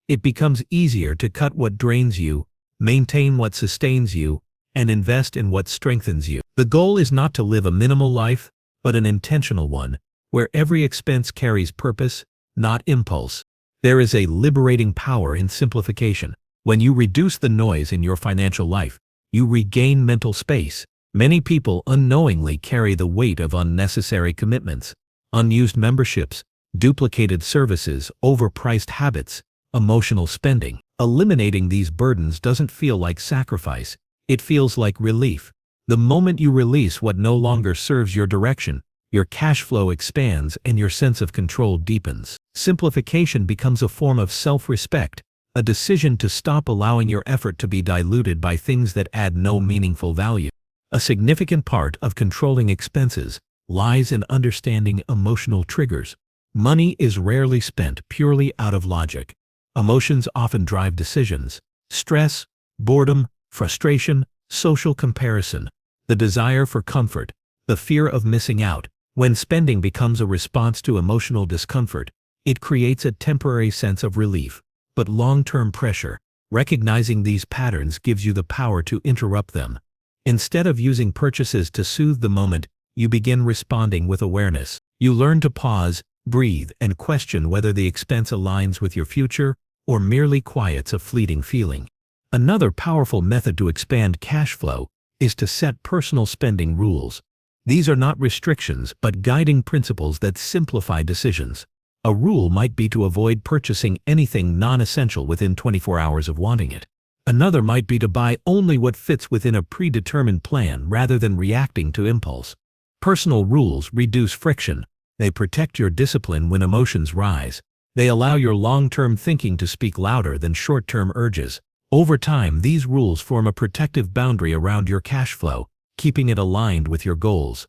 It becomes easier to cut what drains you, maintain what sustains you, and invest in what strengthens you. The goal is not to live a minimal life, but an intentional one, where every expense carries purpose, not impulse. There is a liberating power in simplification. When you reduce the noise in your financial life, you regain mental space. Many people unknowingly carry the weight of unnecessary commitments, unused memberships, duplicated services, overpriced habits, emotional spending. Eliminating these burdens doesn't feel like sacrifice. It feels like relief. The moment you release what no longer serves your direction, your cash flow expands and your sense of control deepens. Simplification becomes a form of self-respect, a decision to stop allowing your effort to be diluted by things that add no meaningful value. A significant part of controlling expenses lies in understanding emotional triggers. Money is rarely spent purely out of logic. Emotions often drive decisions: stress, boredom, frustration, social comparison, the desire for comfort, the fear of missing out. When spending becomes a response to emotional discomfort, it creates a temporary sense of relief, but long-term pressure. Recognizing these patterns gives you the power to interrupt them. Instead of using purchases to soothe the moment, you begin responding with awareness. You learn to pause, breathe, and question whether the expense aligns with your future or merely quiets a fleeting feeling. Another powerful method to expand cash flow is to set personal spending rules. These are not restrictions but guiding principles that simplify decisions. A rule might be to avoid purchasing anything non-essential within 24 hours of wanting it. Another might be to buy only what fits within a predetermined plan rather than reacting to impulse. Personal rules reduce friction. They protect your discipline when emotions rise. They allow your long-term thinking to speak louder than short-term urges. Over time, these rules form a protective boundary around your cash flow, keeping it aligned with your goals.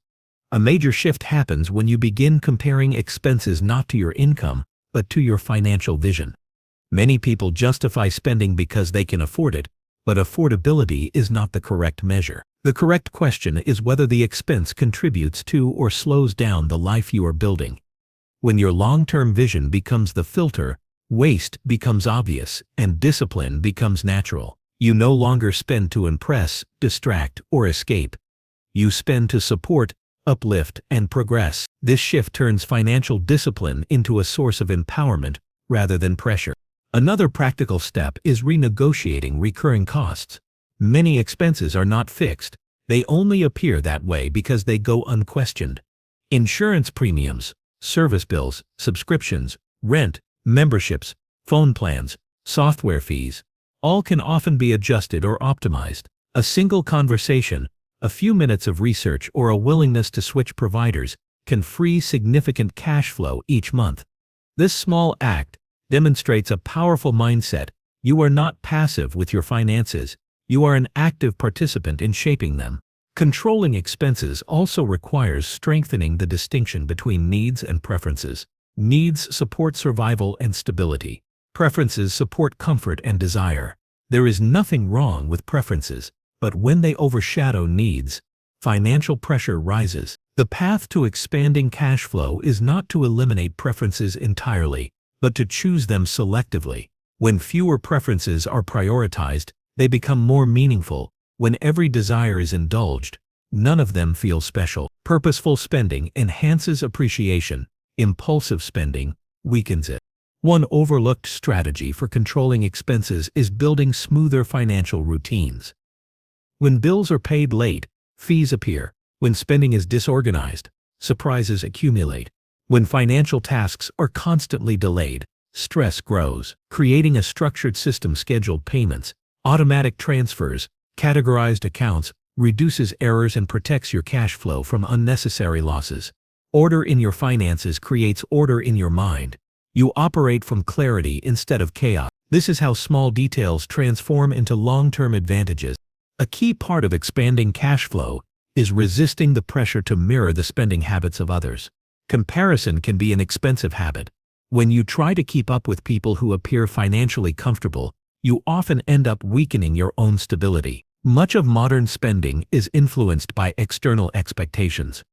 A major shift happens when you begin comparing expenses not to your income, but to your financial vision. Many people justify spending because they can afford it, but affordability is not the correct measure. The correct question is whether the expense contributes to or slows down the life you are building. When your long-term vision becomes the filter, waste becomes obvious and discipline becomes natural. You no longer spend to impress, distract, or escape. You spend to support, uplift, and progress. This shift turns financial discipline into a source of empowerment rather than pressure. Another practical step is renegotiating recurring costs. Many expenses are not fixed. They only appear that way because they go unquestioned. Insurance premiums, service bills, subscriptions, rent, memberships, phone plans, software fees, all can often be adjusted or optimized. A single conversation, a few minutes of research, or a willingness to switch providers can free significant cash flow each month. This small act demonstrates a powerful mindset. You are not passive with your finances. You are an active participant in shaping them. Controlling expenses also requires strengthening the distinction between needs and preferences. Needs support survival and stability. Preferences support comfort and desire. There is nothing wrong with preferences, but when they overshadow needs, financial pressure rises. The path to expanding cash flow is not to eliminate preferences entirely, but to choose them selectively. When fewer preferences are prioritized, they become more meaningful. When every desire is indulged, none of them feel special. Purposeful spending enhances appreciation. Impulsive spending weakens it. One overlooked strategy for controlling expenses is building smoother financial routines. When bills are paid late, fees appear. When spending is disorganized, surprises accumulate. When financial tasks are constantly delayed, stress grows. Creating a structured system, scheduled payments, automatic transfers, categorized accounts, reduces errors and protects your cash flow from unnecessary losses. Order in your finances creates order in your mind. You operate from clarity instead of chaos. This is how small details transform into long-term advantages. A key part of expanding cash flow is resisting the pressure to mirror the spending habits of others. Comparison can be an expensive habit. When you try to keep up with people who appear financially comfortable, you often end up weakening your own stability. Much of modern spending is influenced by external expectations,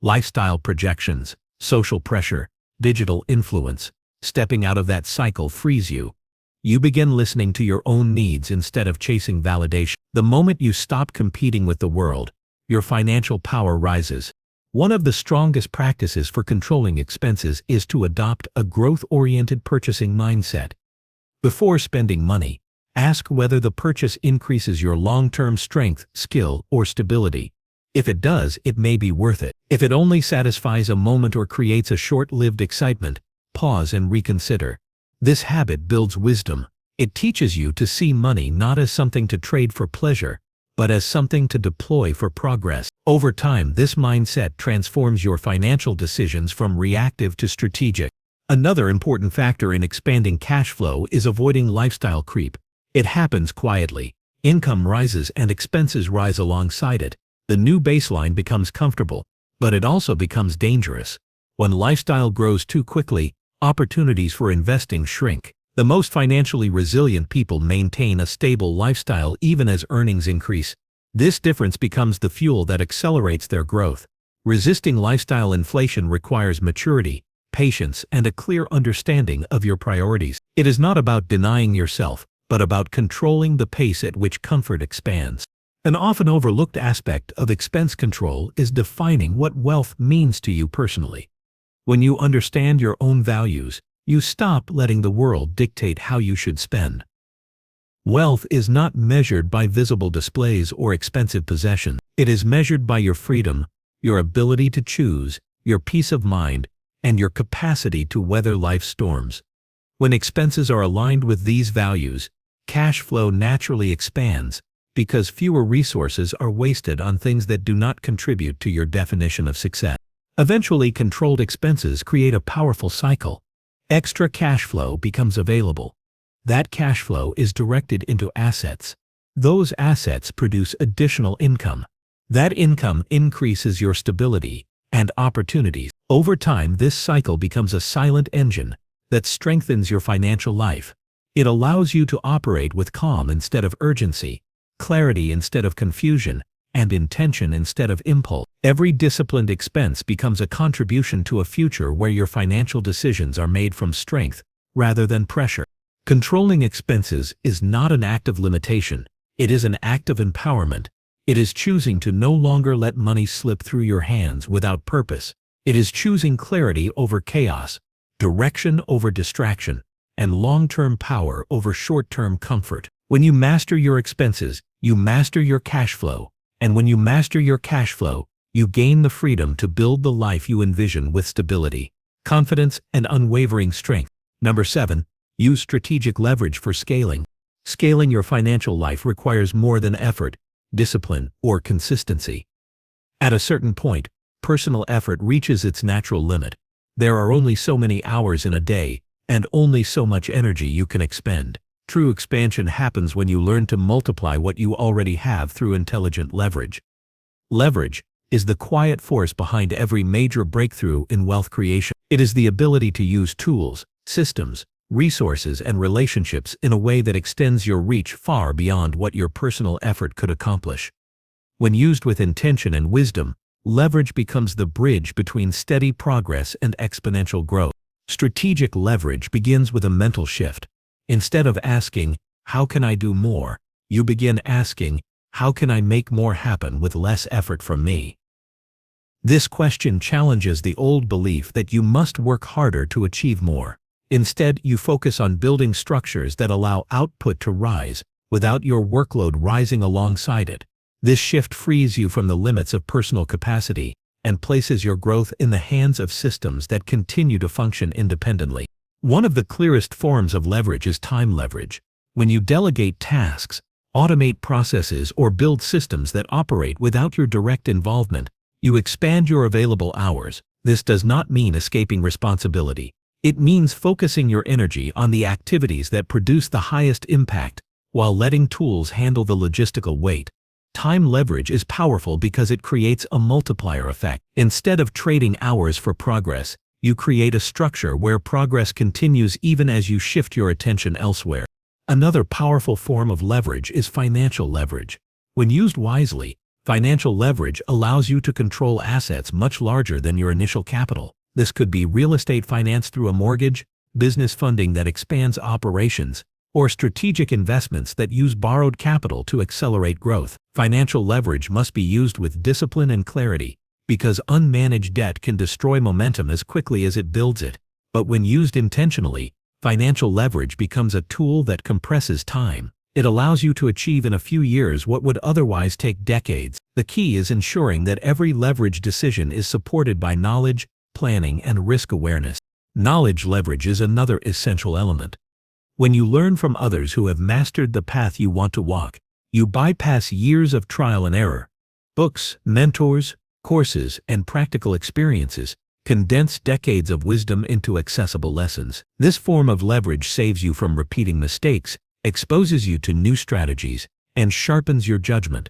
lifestyle projections, social pressure, digital influence. Stepping out of that cycle frees you. You begin listening to your own needs instead of chasing validation. The moment you stop competing with the world, your financial power rises. One of the strongest practices for controlling expenses is to adopt a growth-oriented purchasing mindset. Before spending money, ask whether the purchase increases your long-term strength, skill, or stability. If it does, it may be worth it. If it only satisfies a moment or creates a short-lived excitement, pause and reconsider. This habit builds wisdom. It teaches you to see money not as something to trade for pleasure, but as something to deploy for progress. Over time, this mindset transforms your financial decisions from reactive to strategic. Another important factor in expanding cash flow is avoiding lifestyle creep. It happens quietly. Income rises and expenses rise alongside it. The new baseline becomes comfortable, but it also becomes dangerous. When lifestyle grows too quickly, opportunities for investing shrink. The most financially resilient people maintain a stable lifestyle even as earnings increase. This difference becomes the fuel that accelerates their growth. Resisting lifestyle inflation requires maturity, patience, and a clear understanding of your priorities. It is not about denying yourself, but about controlling the pace at which comfort expands. An often overlooked aspect of expense control is defining what wealth means to you personally. When you understand your own values, you stop letting the world dictate how you should spend. Wealth is not measured by visible displays or expensive possessions. It is measured by your freedom, your ability to choose, your peace of mind, and your capacity to weather life's storms. When expenses are aligned with these values, cash flow naturally expands because fewer resources are wasted on things that do not contribute to your definition of success. Eventually, controlled expenses create a powerful cycle. Extra cash flow becomes available. That cash flow is directed into assets. Those assets produce additional income. That income increases your stability and opportunities. Over time, this cycle becomes a silent engine that strengthens your financial life. It allows you to operate with calm instead of urgency, clarity instead of confusion, and intention instead of impulse. Every disciplined expense becomes a contribution to a future where your financial decisions are made from strength rather than pressure. Controlling expenses is not an act of limitation. It is an act of empowerment. It is choosing to no longer let money slip through your hands without purpose. It is choosing clarity over chaos, direction over distraction, and long-term power over short-term comfort. When you master your expenses, you master your cash flow. And when you master your cash flow, you gain the freedom to build the life you envision with stability, confidence, and unwavering strength. Number 7. Use strategic leverage for scaling. Scaling your financial life requires more than effort, discipline, or consistency. At a certain point, personal effort reaches its natural limit. There are only so many hours in a day, and only so much energy you can expend. True expansion happens when you learn to multiply what you already have through intelligent leverage. Leverage is the quiet force behind every major breakthrough in wealth creation. It is the ability to use tools, systems, resources, and relationships in a way that extends your reach far beyond what your personal effort could accomplish. When used with intention and wisdom, leverage becomes the bridge between steady progress and exponential growth. Strategic leverage begins with a mental shift. Instead of asking, "How can I do more?" you begin asking, "How can I make more happen with less effort from me?" This question challenges the old belief that you must work harder to achieve more. Instead, you focus on building structures that allow output to rise without your workload rising alongside it. This shift frees you from the limits of personal capacity and places your growth in the hands of systems that continue to function independently. One of the clearest forms of leverage is time leverage. When you delegate tasks, automate processes, or build systems that operate without your direct involvement, you expand your available hours. This does not mean escaping responsibility. It means focusing your energy on the activities that produce the highest impact, while letting tools handle the logistical weight. Time leverage is powerful because it creates a multiplier effect. Instead of trading hours for progress, you create a structure where progress continues even as you shift your attention elsewhere. Another powerful form of leverage is financial leverage. When used wisely, financial leverage allows you to control assets much larger than your initial capital. This could be real estate finance through a mortgage, business funding that expands operations, or strategic investments that use borrowed capital to accelerate growth. Financial leverage must be used with discipline and clarity, because unmanaged debt can destroy momentum as quickly as it builds it. But when used intentionally, financial leverage becomes a tool that compresses time. It allows you to achieve in a few years what would otherwise take decades. The key is ensuring that every leverage decision is supported by knowledge, planning, and risk awareness. Knowledge leverage is another essential element. When you learn from others who have mastered the path you want to walk, you bypass years of trial and error. Books, mentors, courses, and practical experiences condense decades of wisdom into accessible lessons. This form of leverage saves you from repeating mistakes, exposes you to new strategies, and sharpens your judgment.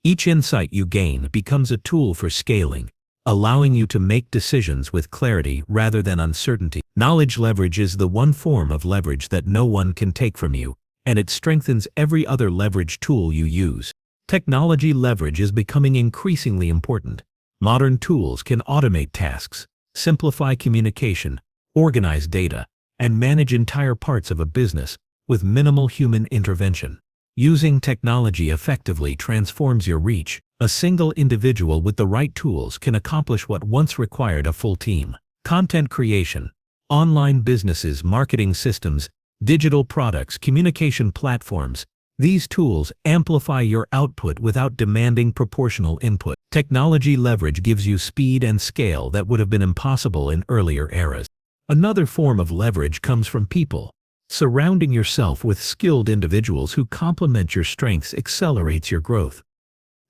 Each insight you gain becomes a tool for scaling, allowing you to make decisions with clarity rather than uncertainty. Knowledge leverage is the one form of leverage that no one can take from you, and it strengthens every other leverage tool you use. Technology leverage is becoming increasingly important. Modern tools can automate tasks, simplify communication, organize data, and manage entire parts of a business with minimal human intervention. Using technology effectively transforms your reach. A single individual with the right tools can accomplish what once required a full team. Content creation, online businesses, marketing systems, digital products, communication platforms. These tools amplify your output without demanding proportional input. Technology leverage gives you speed and scale that would have been impossible in earlier eras. Another form of leverage comes from people. Surrounding yourself with skilled individuals who complement your strengths accelerates your growth.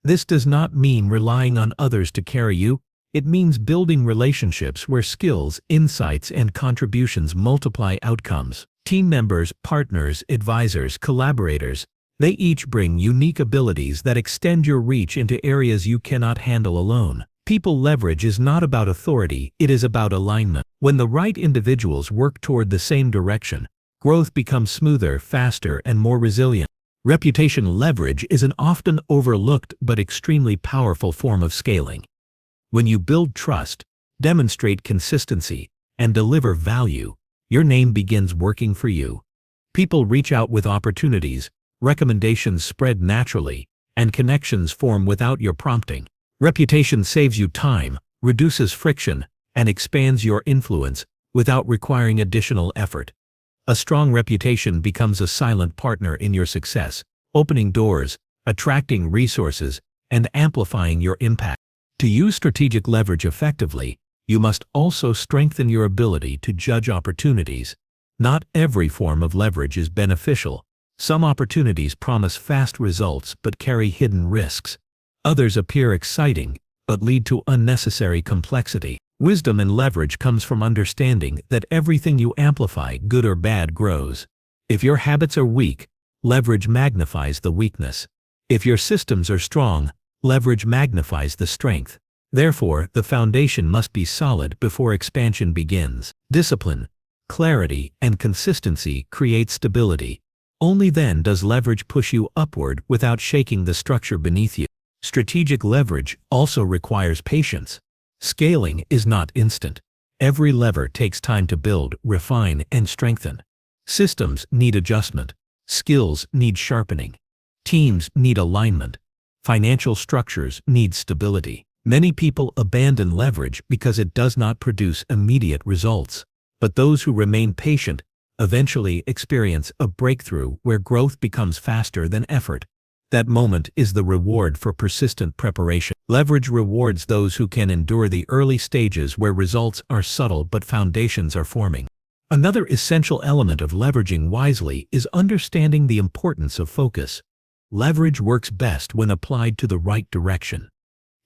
This does not mean relying on others to carry you. It means building relationships where skills, insights, and contributions multiply outcomes. Team members, partners, advisors, collaborators, they each bring unique abilities that extend your reach into areas you cannot handle alone. People leverage is not about authority, it is about alignment. When the right individuals work toward the same direction, growth becomes smoother, faster, and more resilient. Reputation leverage is an often overlooked but extremely powerful form of scaling. When you build trust, demonstrate consistency, and deliver value, your name begins working for you. People reach out with opportunities, recommendations spread naturally, and connections form without your prompting. Reputation saves you time, reduces friction, and expands your influence without requiring additional effort. A strong reputation becomes a silent partner in your success, opening doors, attracting resources, and amplifying your impact. To use strategic leverage effectively, you must also strengthen your ability to judge opportunities. Not every form of leverage is beneficial. Some opportunities promise fast results but carry hidden risks. Others appear exciting but lead to unnecessary complexity. Wisdom in leverage comes from understanding that everything you amplify, good or bad, grows. If your habits are weak, leverage magnifies the weakness. If your systems are strong, leverage magnifies the strength. Therefore, the foundation must be solid before expansion begins. Discipline, clarity, and consistency create stability. Only then does leverage push you upward without shaking the structure beneath you. Strategic leverage also requires patience. Scaling is not instant. Every lever takes time to build, refine, and strengthen. Systems need adjustment. Skills need sharpening. Teams need alignment. Financial structures need stability. Many people abandon leverage because it does not produce immediate results. But those who remain patient eventually experience a breakthrough where growth becomes faster than effort. That moment is the reward for persistent preparation. Leverage rewards those who can endure the early stages where results are subtle but foundations are forming. Another essential element of leveraging wisely is understanding the importance of focus. Leverage works best when applied to the right direction.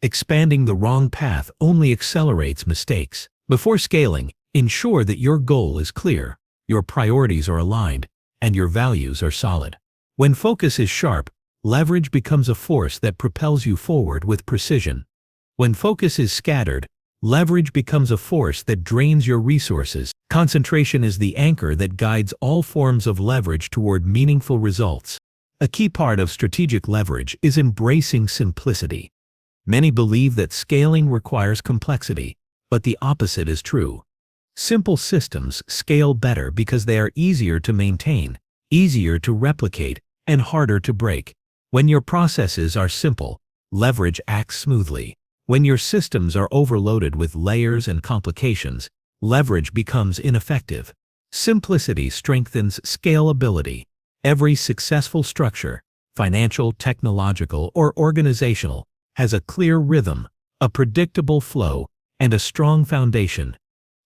Expanding the wrong path only accelerates mistakes. Before scaling, ensure that your goal is clear, your priorities are aligned, and your values are solid. When focus is sharp, leverage becomes a force that propels you forward with precision. When focus is scattered, leverage becomes a force that drains your resources. Concentration is the anchor that guides all forms of leverage toward meaningful results. A key part of strategic leverage is embracing simplicity. Many believe that scaling requires complexity, but the opposite is true. Simple systems scale better because they are easier to maintain, easier to replicate, and harder to break. When your processes are simple, leverage acts smoothly. When your systems are overloaded with layers and complications, leverage becomes ineffective. Simplicity strengthens scalability. Every successful structure, financial, technological, or organizational, has a clear rhythm, a predictable flow, and a strong foundation.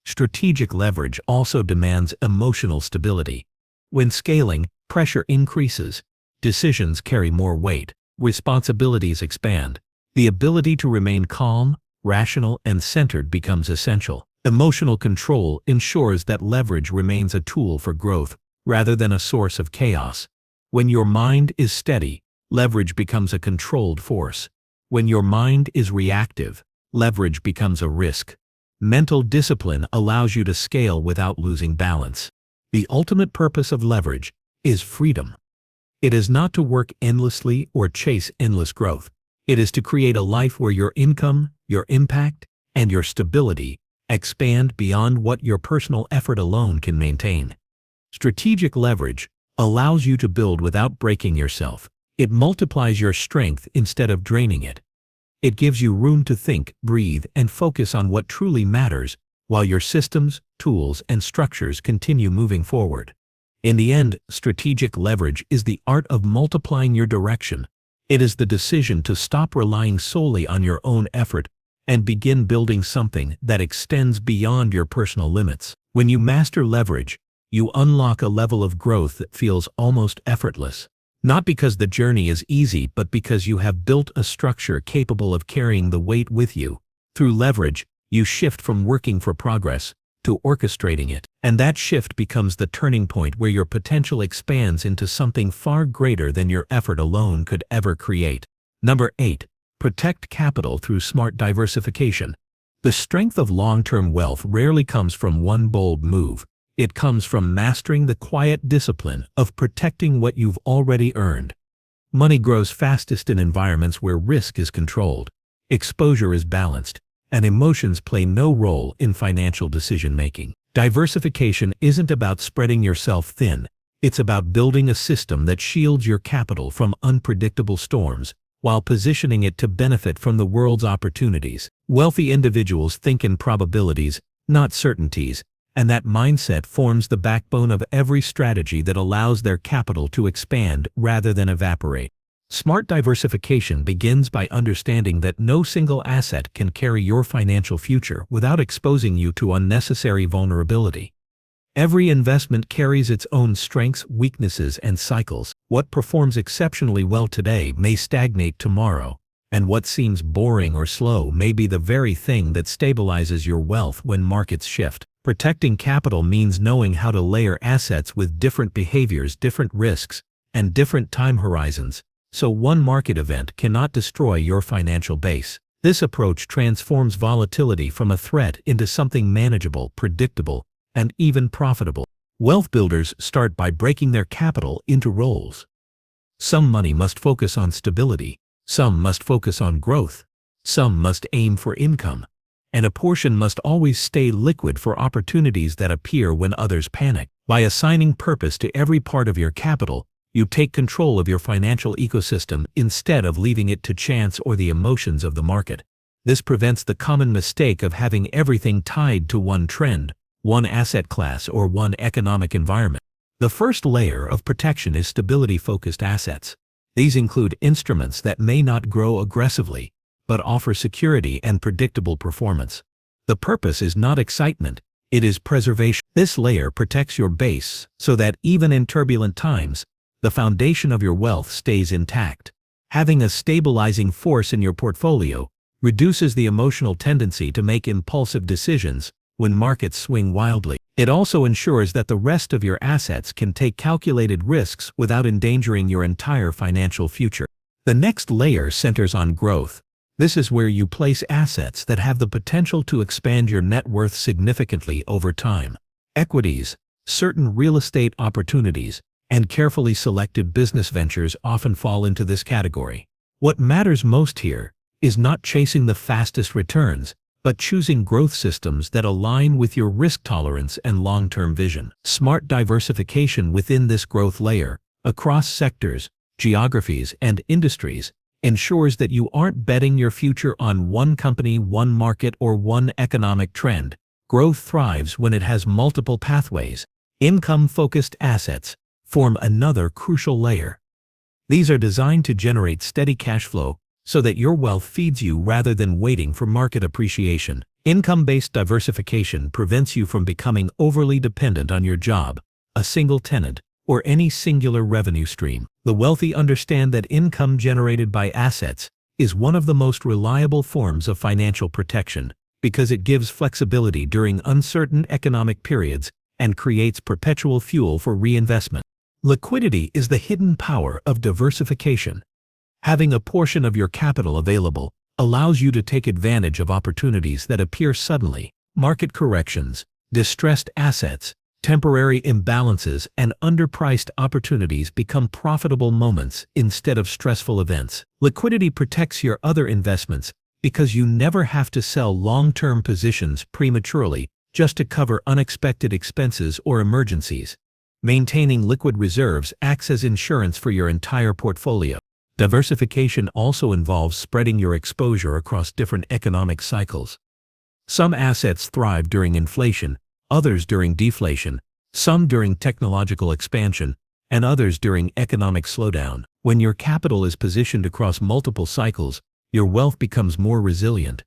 Strategic leverage also demands emotional stability. When scaling, pressure increases, decisions carry more weight, responsibilities expand. The ability to remain calm, rational, and centered becomes essential. Emotional control ensures that leverage remains a tool for growth rather than a source of chaos. When your mind is steady, leverage becomes a controlled force. When your mind is reactive, leverage becomes a risk. Mental discipline allows you to scale without losing balance. The ultimate purpose of leverage is freedom. It is not to work endlessly or chase endless growth. It is to create a life where your income, your impact, and your stability expand beyond what your personal effort alone can maintain. Strategic leverage allows you to build without breaking yourself. It multiplies your strength instead of draining it. It gives you room to think, breathe, and focus on what truly matters, while your systems, tools, and structures continue moving forward. In the end, strategic leverage is the art of multiplying your direction. It is the decision to stop relying solely on your own effort and begin building something that extends beyond your personal limits. When you master leverage, you unlock a level of growth that feels almost effortless. Not because the journey is easy, but because you have built a structure capable of carrying the weight with you. Through leverage, you shift from working for progress to orchestrating it. And that shift becomes the turning point where your potential expands into something far greater than your effort alone could ever create. Number 8. Protect capital through smart diversification. The strength of long-term wealth rarely comes from one bold move. It comes from mastering the quiet discipline of protecting what you've already earned. Money grows fastest in environments where risk is controlled, exposure is balanced, and emotions play no role in financial decision-making. Diversification isn't about spreading yourself thin. It's about building a system that shields your capital from unpredictable storms, while positioning it to benefit from the world's opportunities. Wealthy individuals think in probabilities, not certainties, and that mindset forms the backbone of every strategy that allows their capital to expand rather than evaporate. Smart diversification begins by understanding that no single asset can carry your financial future without exposing you to unnecessary vulnerability. Every investment carries its own strengths, weaknesses, and cycles. What performs exceptionally well today may stagnate tomorrow, and what seems boring or slow may be the very thing that stabilizes your wealth when markets shift. Protecting capital means knowing how to layer assets with different behaviors, different risks, and different time horizons, so one market event cannot destroy your financial base. This approach transforms volatility from a threat into something manageable, predictable, and even profitable. Wealth builders start by breaking their capital into roles. Some money must focus on stability, some must focus on growth, some must aim for income, and a portion must always stay liquid for opportunities that appear when others panic. By assigning purpose to every part of your capital, you take control of your financial ecosystem instead of leaving it to chance or the emotions of the market. This prevents the common mistake of having everything tied to one trend, one asset class, or one economic environment. The first layer of protection is stability-focused assets. These include instruments that may not grow aggressively, but offer security and predictable performance. The purpose is not excitement, it is preservation. This layer protects your base so that even in turbulent times, the foundation of your wealth stays intact. Having a stabilizing force in your portfolio reduces the emotional tendency to make impulsive decisions when markets swing wildly. It also ensures that the rest of your assets can take calculated risks without endangering your entire financial future. The next layer centers on growth. This is where you place assets that have the potential to expand your net worth significantly over time. Equities, certain real estate opportunities, and carefully selected business ventures often fall into this category. What matters most here is not chasing the fastest returns, but choosing growth systems that align with your risk tolerance and long-term vision. Smart diversification within this growth layer, across sectors, geographies, and industries, ensures that you aren't betting your future on one company, one market, or one economic trend. Growth thrives when it has multiple pathways. Income-focused assets form another crucial layer. These are designed to generate steady cash flow so that your wealth feeds you rather than waiting for market appreciation. Income-based diversification prevents you from becoming overly dependent on your job, a single tenant, or any singular revenue stream. The wealthy understand that income generated by assets is one of the most reliable forms of financial protection because it gives flexibility during uncertain economic periods and creates perpetual fuel for reinvestment. Liquidity is the hidden power of diversification. Having a portion of your capital available allows you to take advantage of opportunities that appear suddenly. Market corrections, distressed assets, temporary imbalances, and underpriced opportunities become profitable moments instead of stressful events. Liquidity protects your other investments because you never have to sell long-term positions prematurely just to cover unexpected expenses or emergencies. Maintaining liquid reserves acts as insurance for your entire portfolio. Diversification also involves spreading your exposure across different economic cycles. Some assets thrive during inflation, others during deflation, some during technological expansion, and others during economic slowdown. When your capital is positioned across multiple cycles, your wealth becomes more resilient.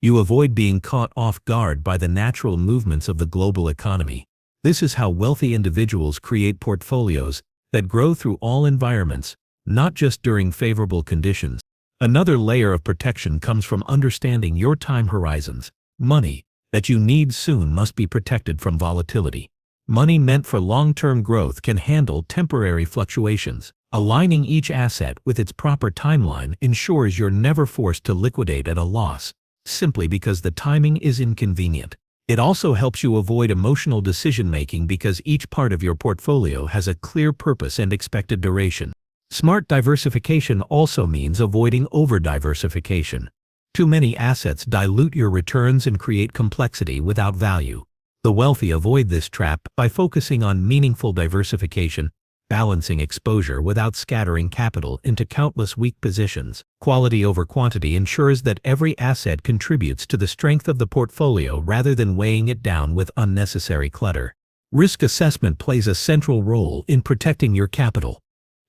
You avoid being caught off guard by the natural movements of the global economy. This is how wealthy individuals create portfolios that grow through all environments, not just during favorable conditions. Another layer of protection comes from understanding your time horizons. Money that you need soon must be protected from volatility. Money meant for long-term growth can handle temporary fluctuations. Aligning each asset with its proper timeline ensures you're never forced to liquidate at a loss, simply because the timing is inconvenient. It also helps you avoid emotional decision-making because each part of your portfolio has a clear purpose and expected duration. Smart diversification also means avoiding over-diversification. Too many assets dilute your returns and create complexity without value. The wealthy avoid this trap by focusing on meaningful diversification, balancing exposure without scattering capital into countless weak positions. Quality over quantity ensures that every asset contributes to the strength of the portfolio rather than weighing it down with unnecessary clutter. Risk assessment plays a central role in protecting your capital.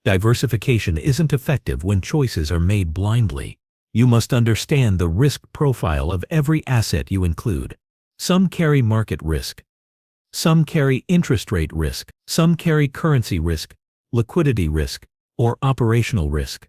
Diversification isn't effective when choices are made blindly. You must understand the risk profile of every asset you include. Some carry market risk. Some carry interest rate risk. Some carry currency risk, liquidity risk, or operational risk.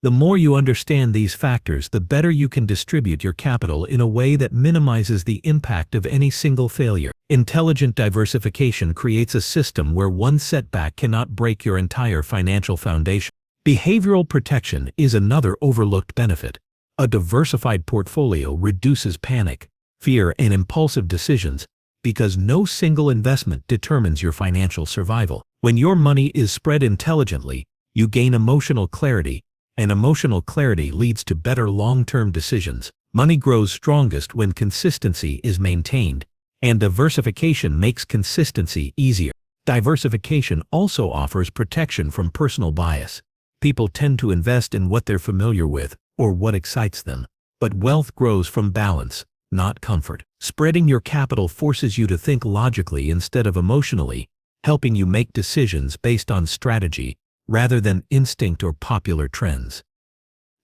The more you understand these factors, the better you can distribute your capital in a way that minimizes the impact of any single failure. Intelligent diversification creates a system where one setback cannot break your entire financial foundation. Behavioral protection is another overlooked benefit. A diversified portfolio reduces panic, fear, and impulsive decisions because no single investment determines your financial survival. When your money is spread intelligently, you gain emotional clarity, and emotional clarity leads to better long-term decisions. Money grows strongest when consistency is maintained, and diversification makes consistency easier. Diversification also offers protection from personal bias. People tend to invest in what they're familiar with or what excites them. But wealth grows from balance, not comfort. Spreading your capital forces you to think logically instead of emotionally, helping you make decisions based on strategy rather than instinct or popular trends.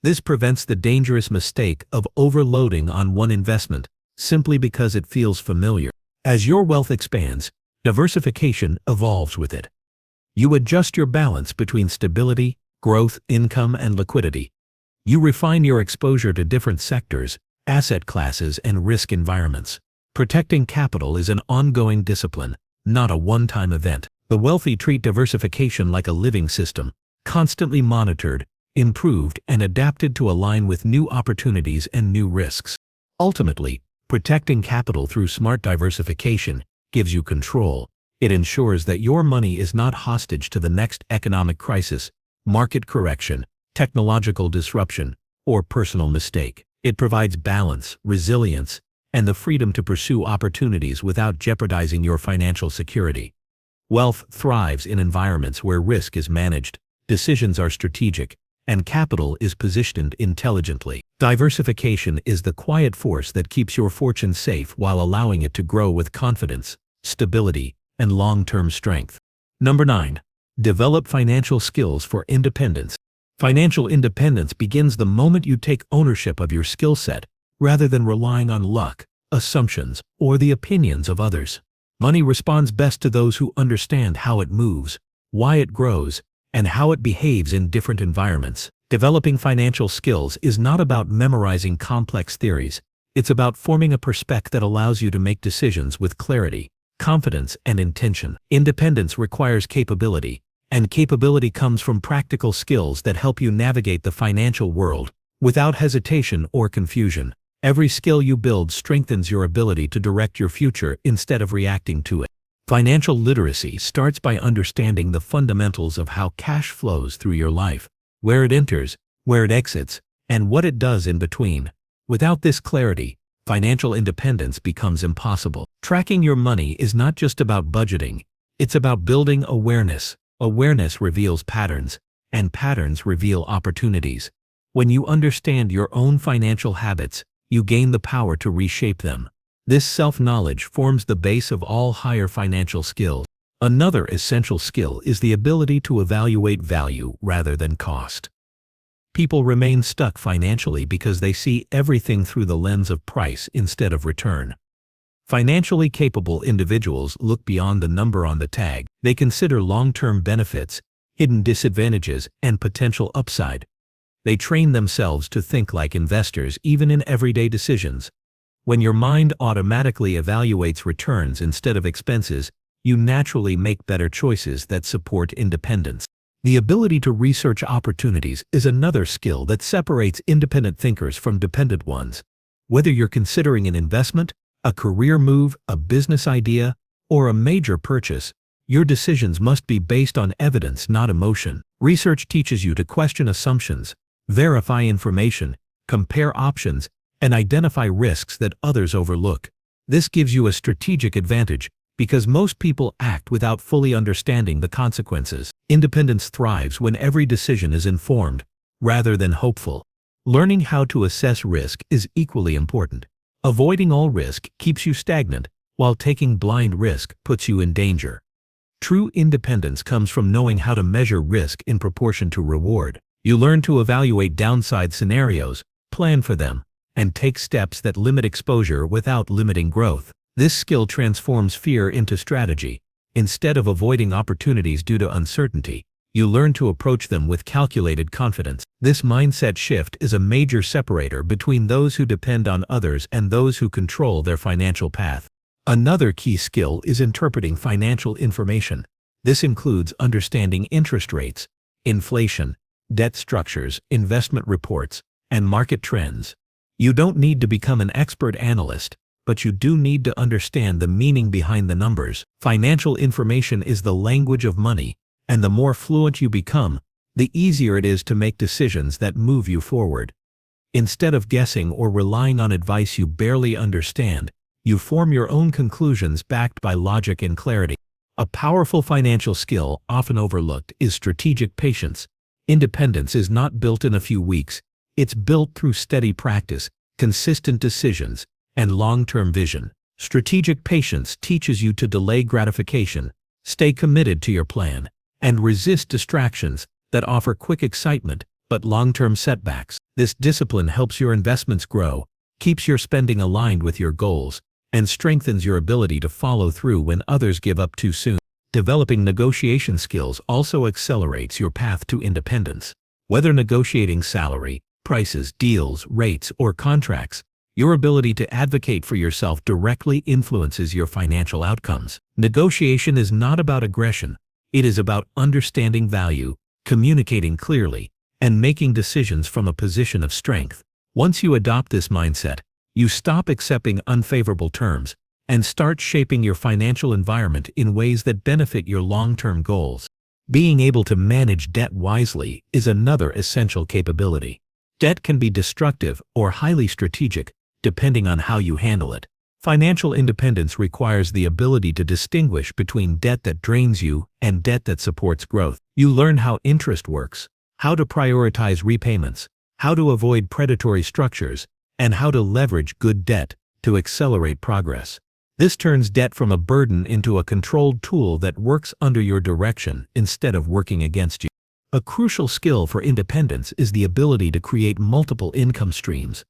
This prevents the dangerous mistake of overloading on one investment simply because it feels familiar. As your wealth expands, diversification evolves with it. You adjust your balance between stability, growth, income, and liquidity. You refine your exposure to different sectors, asset classes, and risk environments. Protecting capital is an ongoing discipline, not a one-time event. The wealthy treat diversification like a living system, constantly monitored, improved, and adapted to align with new opportunities and new risks. Ultimately, protecting capital through smart diversification gives you control. It ensures that your money is not hostage to the next economic crisis, market correction, technological disruption, or personal mistake. It provides balance, resilience, and the freedom to pursue opportunities without jeopardizing your financial security. Wealth thrives in environments where risk is managed, decisions are strategic, and capital is positioned intelligently. Diversification is the quiet force that keeps your fortune safe while allowing it to grow with confidence, stability, and long-term strength. Number 9. Develop financial skills for independence. Financial independence begins the moment you take ownership of your skill set, rather than relying on luck, assumptions, or the opinions of others. Money responds best to those who understand how it moves, why it grows, and how it behaves in different environments. Developing financial skills is not about memorizing complex theories. It's about forming a perspective that allows you to make decisions with clarity, confidence, and intention. Independence requires capability, and capability comes from practical skills that help you navigate the financial world without hesitation or confusion. Every skill you build strengthens your ability to direct your future instead of reacting to it. Financial literacy starts by understanding the fundamentals of how cash flows through your life, where it enters, where it exits, and what it does in between. Without this clarity, financial independence becomes impossible. Tracking your money is not just about budgeting. It's about building awareness. Awareness reveals patterns, and patterns reveal opportunities. When you understand your own financial habits, you gain the power to reshape them. This self-knowledge forms the base of all higher financial skills. Another essential skill is the ability to evaluate value rather than cost. People remain stuck financially because they see everything through the lens of price instead of return. Financially capable individuals look beyond the number on the tag. They consider long-term benefits, hidden disadvantages, and potential upside. They train themselves to think like investors even in everyday decisions. When your mind automatically evaluates returns instead of expenses, you naturally make better choices that support independence. The ability to research opportunities is another skill that separates independent thinkers from dependent ones. Whether you're considering an investment, a career move, a business idea, or a major purchase, your decisions must be based on evidence, not emotion. Research teaches you to question assumptions, verify information, compare options, and identify risks that others overlook. This gives you a strategic advantage because most people act without fully understanding the consequences. Independence thrives when every decision is informed, rather than hopeful. Learning how to assess risk is equally important. Avoiding all risk keeps you stagnant, while taking blind risk puts you in danger. True independence comes from knowing how to measure risk in proportion to reward. You learn to evaluate downside scenarios, plan for them, and take steps that limit exposure without limiting growth. This skill transforms fear into strategy. Instead of avoiding opportunities due to uncertainty, you learn to approach them with calculated confidence. This mindset shift is a major separator between those who depend on others and those who control their financial path. Another key skill is interpreting financial information. This includes understanding interest rates, inflation, debt structures, investment reports, and market trends. You don't need to become an expert analyst, but you do need to understand the meaning behind the numbers. Financial information is the language of money, and the more fluent you become, the easier it is to make decisions that move you forward. Instead of guessing or relying on advice you barely understand, you form your own conclusions backed by logic and clarity. A powerful financial skill often overlooked is strategic patience. Independence is not built in a few weeks. It's built through steady practice, consistent decisions, and long-term vision. Strategic patience teaches you to delay gratification, stay committed to your plan, and resist distractions that offer quick excitement but long-term setbacks. This discipline helps your investments grow, keeps your spending aligned with your goals, and strengthens your ability to follow through when others give up too soon. Developing negotiation skills also accelerates your path to independence. Whether negotiating salary, prices, deals, rates, or contracts, your ability to advocate for yourself directly influences your financial outcomes. Negotiation is not about aggression. It is about understanding value, communicating clearly, and making decisions from a position of strength. Once you adopt this mindset, you stop accepting unfavorable terms and start shaping your financial environment in ways that benefit your long-term goals. Being able to manage debt wisely is another essential capability. Debt can be destructive or highly strategic, depending on how you handle it. Financial independence requires the ability to distinguish between debt that drains you and debt that supports growth. You learn how interest works, how to prioritize repayments, how to avoid predatory structures, and how to leverage good debt to accelerate progress. This turns debt from a burden into a controlled tool that works under your direction instead of working against you. A crucial skill for independence is the ability to create multiple income streams.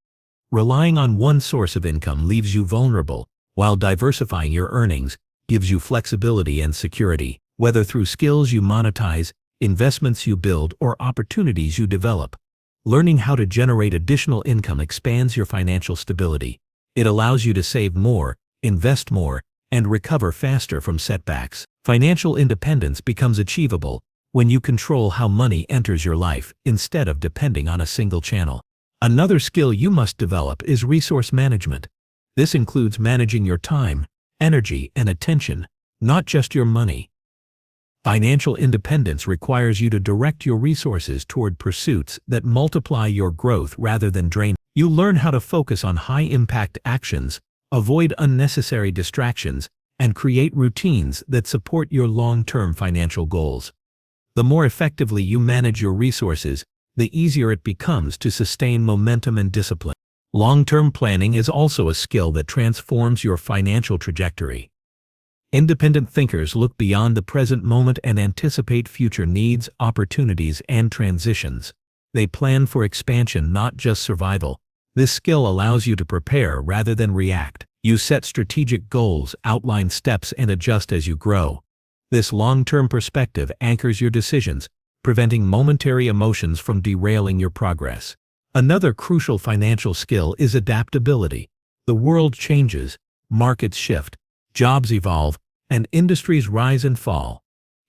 Relying on one source of income leaves you vulnerable, while diversifying your earnings gives you flexibility and security. Whether through skills you monetize, investments you build, or opportunities you develop, learning how to generate additional income expands your financial stability. It allows you to save more, invest more, and recover faster from setbacks. Financial independence becomes achievable when you control how money enters your life instead of depending on a single channel. Another skill you must develop is resource management. This includes managing your time, energy, and attention, not just your money. Financial independence requires you to direct your resources toward pursuits that multiply your growth rather than drain. You learn how to focus on high-impact actions, avoid unnecessary distractions, and create routines that support your long-term financial goals. The more effectively you manage your resources, the easier it becomes to sustain momentum and discipline. Long-term planning is also a skill that transforms your financial trajectory. Independent thinkers look beyond the present moment and anticipate future needs, opportunities, and transitions. They plan for expansion, not just survival. This skill allows you to prepare rather than react. You set strategic goals, outline steps, and adjust as you grow. This long-term perspective anchors your decisions, preventing momentary emotions from derailing your progress. Another crucial financial skill is adaptability. The world changes, markets shift, jobs evolve, and industries rise and fall.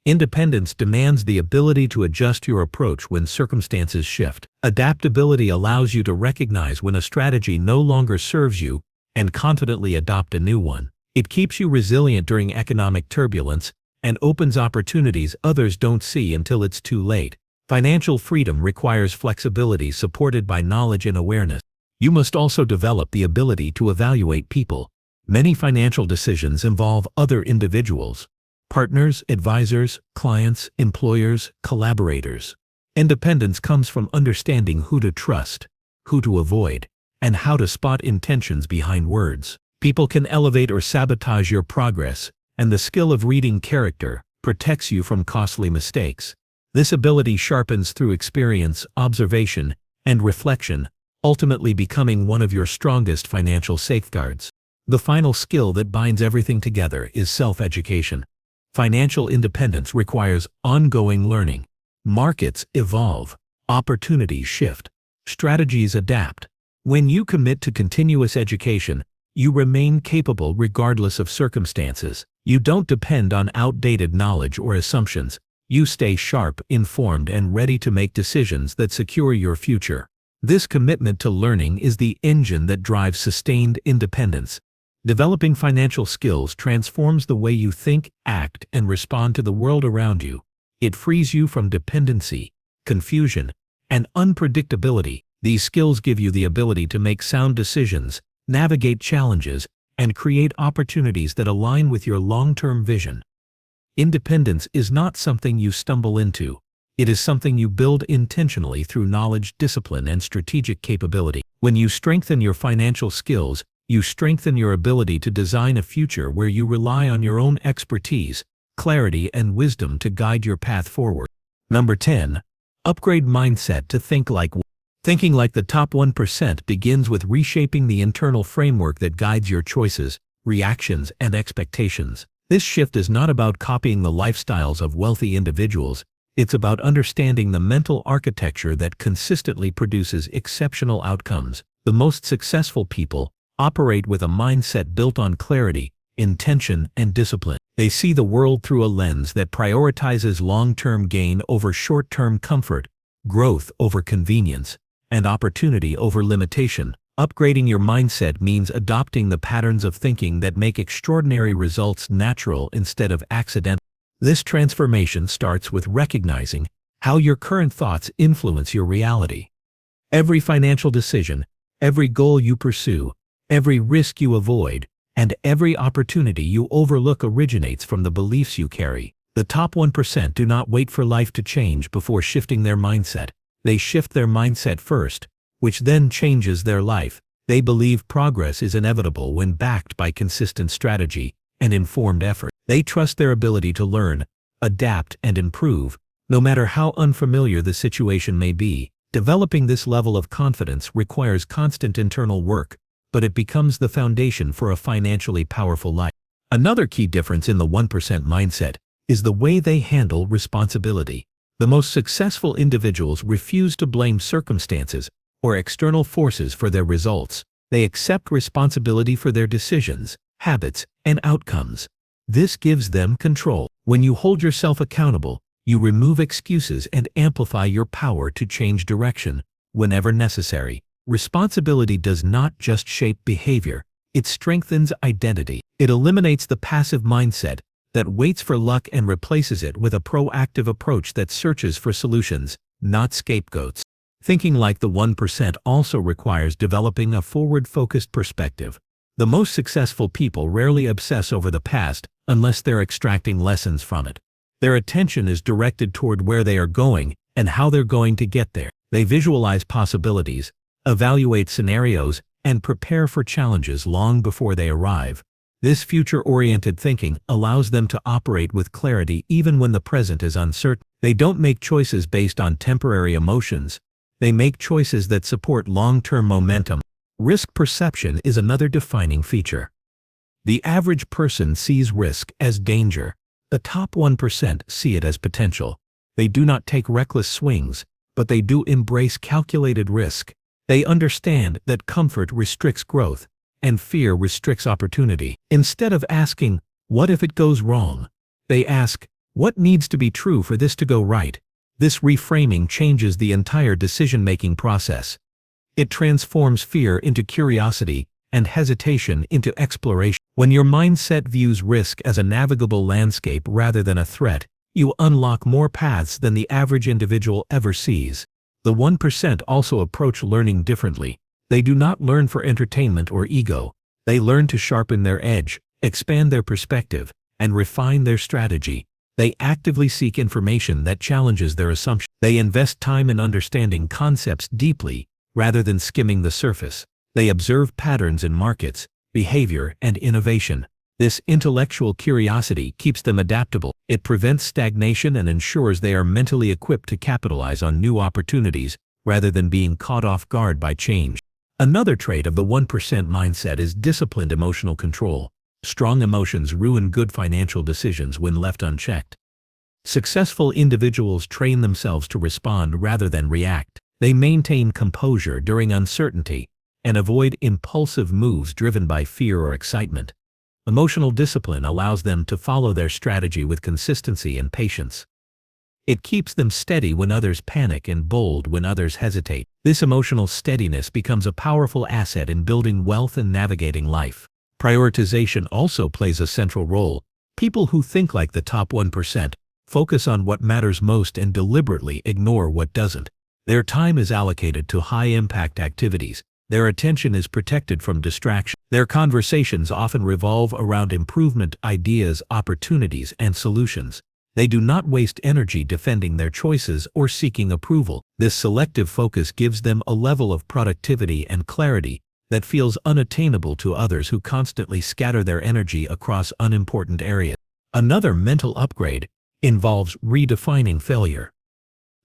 Independence demands the ability to adjust your approach when circumstances shift. Adaptability allows you to recognize when a strategy no longer serves you and confidently adopt a new one. It keeps you resilient during economic turbulence and opens opportunities others don't see until it's too late. Financial freedom requires flexibility supported by knowledge and awareness. You must also develop the ability to evaluate people. Many financial decisions involve other individuals, partners, advisors, clients, employers, collaborators. Independence comes from understanding who to trust, who to avoid, and how to spot intentions behind words. People can elevate or sabotage your progress, and the skill of reading character protects you from costly mistakes. This ability sharpens through experience, observation, and reflection, ultimately becoming one of your strongest financial safeguards. The final skill that binds everything together is self-education. Financial independence requires ongoing learning. Markets evolve, opportunities shift, strategies adapt. When you commit to continuous education, you remain capable regardless of circumstances. You don't depend on outdated knowledge or assumptions. You stay sharp, informed, and ready to make decisions that secure your future. This commitment to learning is the engine that drives sustained independence. Developing financial skills transforms the way you think, act, and respond to the world around you. It frees you from dependency, confusion, and unpredictability. These skills give you the ability to make sound decisions, navigate challenges, and create opportunities that align with your long-term vision. Independence is not something you stumble into. It is something you build intentionally through knowledge, discipline, and strategic capability. When you strengthen your financial skills, you strengthen your ability to design a future where you rely on your own expertise, clarity, and wisdom to guide your path forward. Number 10. Upgrade mindset to think like. Thinking like the top 1% begins with reshaping the internal framework that guides your choices, reactions, and expectations. This shift is not about copying the lifestyles of wealthy individuals. It's about understanding the mental architecture that consistently produces exceptional outcomes. The most successful people operate with a mindset built on clarity, intention, and discipline. They see the world through a lens that prioritizes long-term gain over short-term comfort, growth over convenience, and opportunity over limitation. Upgrading your mindset means adopting the patterns of thinking that make extraordinary results natural instead of accidental. This transformation starts with recognizing how your current thoughts influence your reality. Every financial decision, every goal you pursue, every risk you avoid, and every opportunity you overlook originates from the beliefs you carry. The top 1% do not wait for life to change before shifting their mindset. They shift their mindset first, which then changes their life. They believe progress is inevitable when backed by consistent strategy and informed effort. They trust their ability to learn, adapt, and improve, no matter how unfamiliar the situation may be. Developing this level of confidence requires constant internal work, but it becomes the foundation for a financially powerful life. Another key difference in the 1% mindset is the way they handle responsibility. The most successful individuals refuse to blame circumstances or external forces for their results. They accept responsibility for their decisions, habits, and outcomes. This gives them control. When you hold yourself accountable, you remove excuses and amplify your power to change direction whenever necessary. Responsibility does not just shape behavior, it strengthens identity. It eliminates the passive mindset that waits for luck and replaces it with a proactive approach that searches for solutions, not scapegoats. Thinking like the 1% also requires developing a forward-focused perspective. The most successful people rarely obsess over the past unless they're extracting lessons from it. Their attention is directed toward where they are going and how they're going to get there. They visualize possibilities, evaluate scenarios, and prepare for challenges long before they arrive. This future-oriented thinking allows them to operate with clarity even when the present is uncertain. They don't make choices based on temporary emotions. They make choices that support long-term momentum. Risk perception is another defining feature. The average person sees risk as danger. The top 1% see it as potential. They do not take reckless swings, but they do embrace calculated risk. They understand that comfort restricts growth, and fear restricts opportunity. Instead of asking, "What if it goes wrong?" they ask, "What needs to be true for this to go right?" This reframing changes the entire decision-making process. It transforms fear into curiosity and hesitation into exploration. When your mindset views risk as a navigable landscape rather than a threat, you unlock more paths than the average individual ever sees. The 1% also approach learning differently. They do not learn for entertainment or ego. They learn to sharpen their edge, expand their perspective, and refine their strategy. They actively seek information that challenges their assumptions. They invest time in understanding concepts deeply, rather than skimming the surface. They observe patterns in markets, behavior, and innovation. This intellectual curiosity keeps them adaptable. It prevents stagnation and ensures they are mentally equipped to capitalize on new opportunities, rather than being caught off guard by change. Another trait of the 1% mindset is disciplined emotional control. Strong emotions ruin good financial decisions when left unchecked. Successful individuals train themselves to respond rather than react. They maintain composure during uncertainty and avoid impulsive moves driven by fear or excitement. Emotional discipline allows them to follow their strategy with consistency and patience. It keeps them steady when others panic and bold when others hesitate. This emotional steadiness becomes a powerful asset in building wealth and navigating life. Prioritization also plays a central role. People who think like the top 1% focus on what matters most and deliberately ignore what doesn't. Their time is allocated to high-impact activities. Their attention is protected from distraction. Their conversations often revolve around improvement, ideas, opportunities, and solutions. They do not waste energy defending their choices or seeking approval. This selective focus gives them a level of productivity and clarity that feels unattainable to others who constantly scatter their energy across unimportant areas. Another mental upgrade involves redefining failure.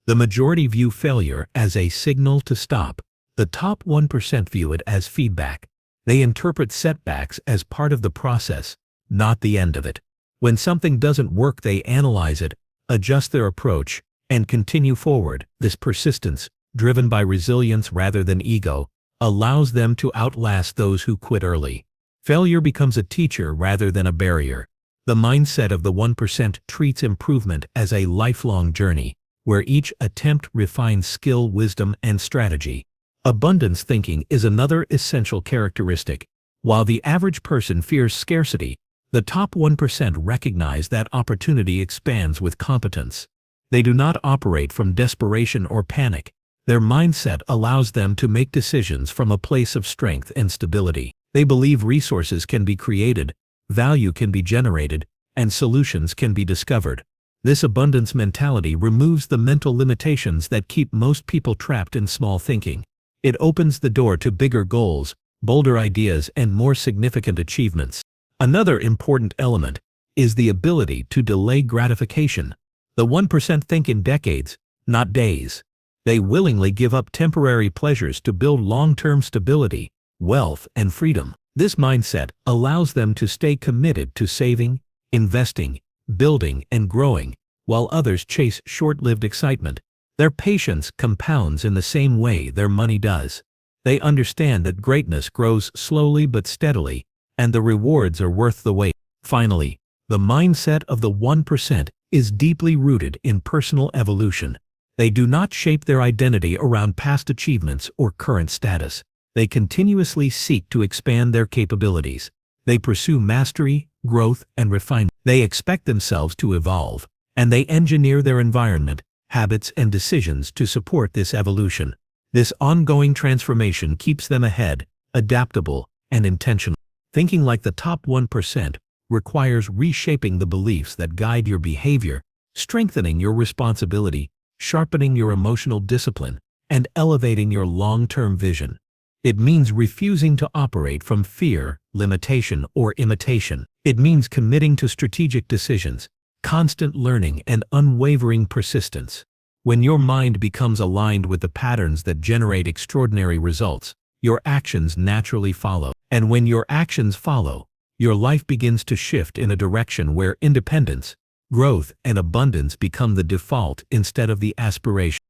The majority view failure as a signal to stop. The top 1% view it as feedback. They interpret setbacks as part of the process, not the end of it. When something doesn't work, they analyze it, adjust their approach, and continue forward. This persistence, driven by resilience rather than ego, allows them to outlast those who quit early. Failure becomes a teacher rather than a barrier. The mindset of the 1% treats improvement as a lifelong journey, where each attempt refines skill, wisdom, and strategy. Abundance thinking is another essential characteristic. While the average person fears scarcity, the top 1% recognize that opportunity expands with competence. They do not operate from desperation or panic. Their mindset allows them to make decisions from a place of strength and stability. They believe resources can be created, value can be generated, and solutions can be discovered. This abundance mentality removes the mental limitations that keep most people trapped in small thinking. It opens the door to bigger goals, bolder ideas, and more significant achievements. Another important element is the ability to delay gratification. The 1% think in decades, not days. They willingly give up temporary pleasures to build long-term stability, wealth, and freedom. This mindset allows them to stay committed to saving, investing, building, and growing, while others chase short-lived excitement. Their patience compounds in the same way their money does. They understand that greatness grows slowly but steadily, and the rewards are worth the wait. Finally, the mindset of the 1% is deeply rooted in personal evolution. They do not shape their identity around past achievements or current status. They continuously seek to expand their capabilities. They pursue mastery, growth, and refinement. They expect themselves to evolve, and they engineer their environment, habits, and decisions to support this evolution. This ongoing transformation keeps them ahead, adaptable, and intentional. Thinking like the top 1% requires reshaping the beliefs that guide your behavior, strengthening your responsibility, sharpening your emotional discipline, and elevating your long-term vision. It means refusing to operate from fear, limitation, or imitation. It means committing to strategic decisions, constant learning, and unwavering persistence. When your mind becomes aligned with the patterns that generate extraordinary results, your actions naturally follow. And when your actions follow, your life begins to shift in a direction where independence, growth, and abundance become the default instead of the aspiration.